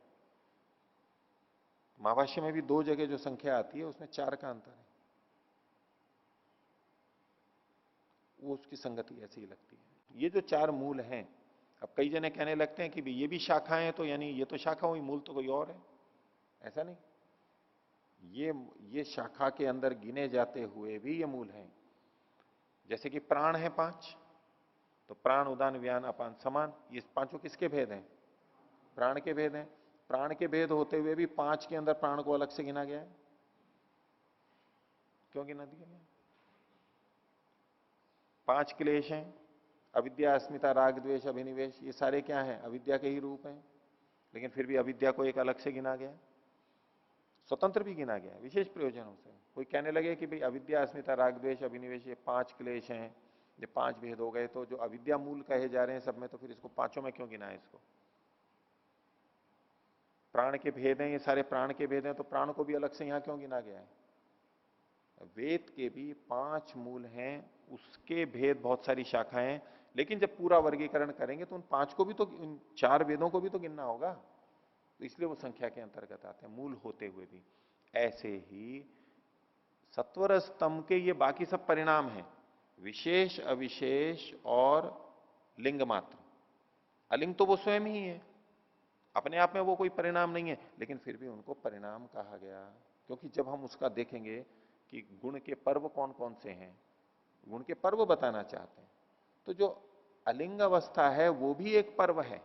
महाभाष्य में भी 2 जगह जो संख्या आती है उसमें 4 का अंतर है, वो उसकी संगति ऐसी ही लगती है। ये जो 4 मूल हैं, अब कई जने कहने लगते हैं कि भाई ये भी शाखाएं हैं तो यानी ये तो शाखा हुई, मूल तो कोई और है। ऐसा नहीं, ये शाखा के अंदर गिने जाते हुए भी ये मूल हैं। जैसे कि प्राण है 5, तो प्राण, उदान, व्यान, अपान, समान, ये पांचों किसके भेद हैं? प्राण के भेद हैं। प्राण के भेद होते हुए भी 5 के अंदर प्राण को अलग से गिना गया है। क्यों गिना दिया गया? 5 क्लेश हैं, अविद्या, अस्मिता, राग, द्वेष, अभिनिवेश, ये सारे क्या हैं? अविद्या के ही रूप हैं। लेकिन फिर भी अविद्या को एक अलग से गिना गया, स्वतंत्र भी गिना गया है विशेष प्रयोजनों से। कोई कहने लगे कि भाई अविद्या, अस्मिता, राग, द्वेष, अभिनिवेश, ये 5 क्लेश हैं, ये 5 भेद हो गए, तो जो अविद्या मूल कहे जा रहे हैं सब में, तो फिर इसको पांचों में क्यों गिना है? इसको प्राण के भेद हैं, ये सारे प्राण के भेद हैं, तो प्राण को भी अलग से यहां क्यों गिना गया है? वेद के भी 5 मूल हैं, उसके भेद बहुत सारी शाखाएं हैं, लेकिन जब पूरा वर्गीकरण करेंगे तो उन 5 को भी तो, उन 4 वेदों को भी तो गिनना होगा, तो इसलिए वो संख्या के अंतर्गत आते हैं मूल होते हुए भी। ऐसे ही सत्वर स्तंभ के ये बाकी सब परिणाम हैं, विशेष, अविशेष और लिंग मात्र। अलिंग तो वो स्वयं ही है, अपने आप में वो कोई परिणाम नहीं है, लेकिन फिर भी उनको परिणाम कहा गया, क्योंकि जब हम उसका देखेंगे कि गुण के पर्व कौन कौन से हैं, गुण के पर्व बताना चाहते हैं, तो जो अलिंग अवस्था है वो भी एक पर्व है,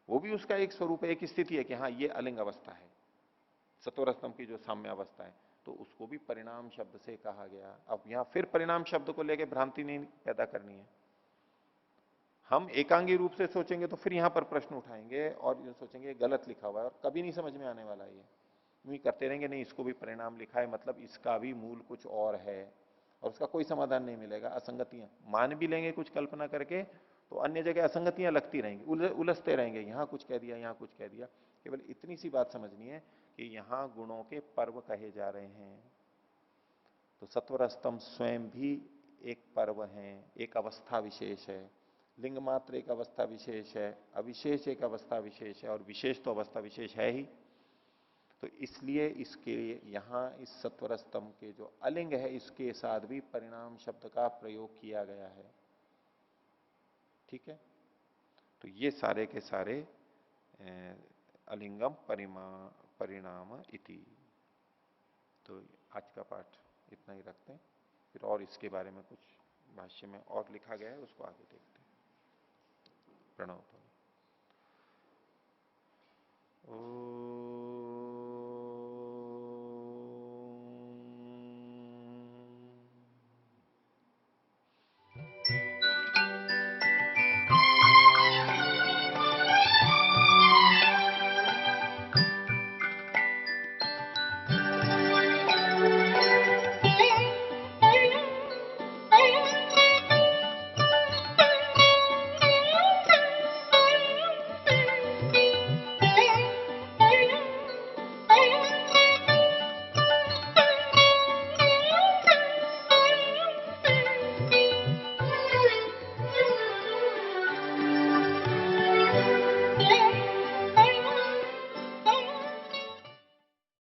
वो भी उसका एक स्वरूप है, एक स्थिति है कि हाँ ये अलिंग अवस्था है। सत्वर स्तंभ की जो साम्य अवस्था है, तो उसको भी परिणाम शब्द से कहा गया। अब यहां फिर परिणाम शब्द को लेकर भ्रांति नहीं पैदा करनी है। हम एकांगी रूप से सोचेंगे तो फिर यहां पर प्रश्न उठाएंगे और ये सोचेंगे गलत लिखा हुआ है, और कभी नहीं समझ में आने वाला ये। यूं करते रहेंगे, नहीं इसको भी परिणाम लिखा है मतलब इसका भी मूल कुछ और है, और उसका कोई समाधान नहीं मिलेगा। असंगतियां मान भी लेंगे कुछ कल्पना करके, तो अन्य जगह असंगतियां लगती रहेंगी, उलझते रहेंगे, यहां कुछ कह दिया, यहां कुछ कह दिया। केवल इतनी सी बात समझनी है कि यहां गुणों के पर्व कहे जा रहे हैं, तो सत्वर स्तंभ स्वयं भी एक पर्व है, एक अवस्था विशेष है। लिंग मात्र एक अवस्था विशेष है, अविशेष एक अवस्था विशेष है, और विशेष तो अवस्था विशेष है ही। तो इसलिए इसके यहां इस सत्वर स्तंभ के जो अलिंग है, इसके साथ भी परिणाम शब्द का प्रयोग किया गया है। ठीक है, तो ये सारे के सारे अलिंगम परिणाम इति। तो आज का पाठ इतना ही रखते हैं, फिर और इसके बारे में कुछ भाष्य में और लिखा गया है उसको आगे देखते हैं। प्रणव।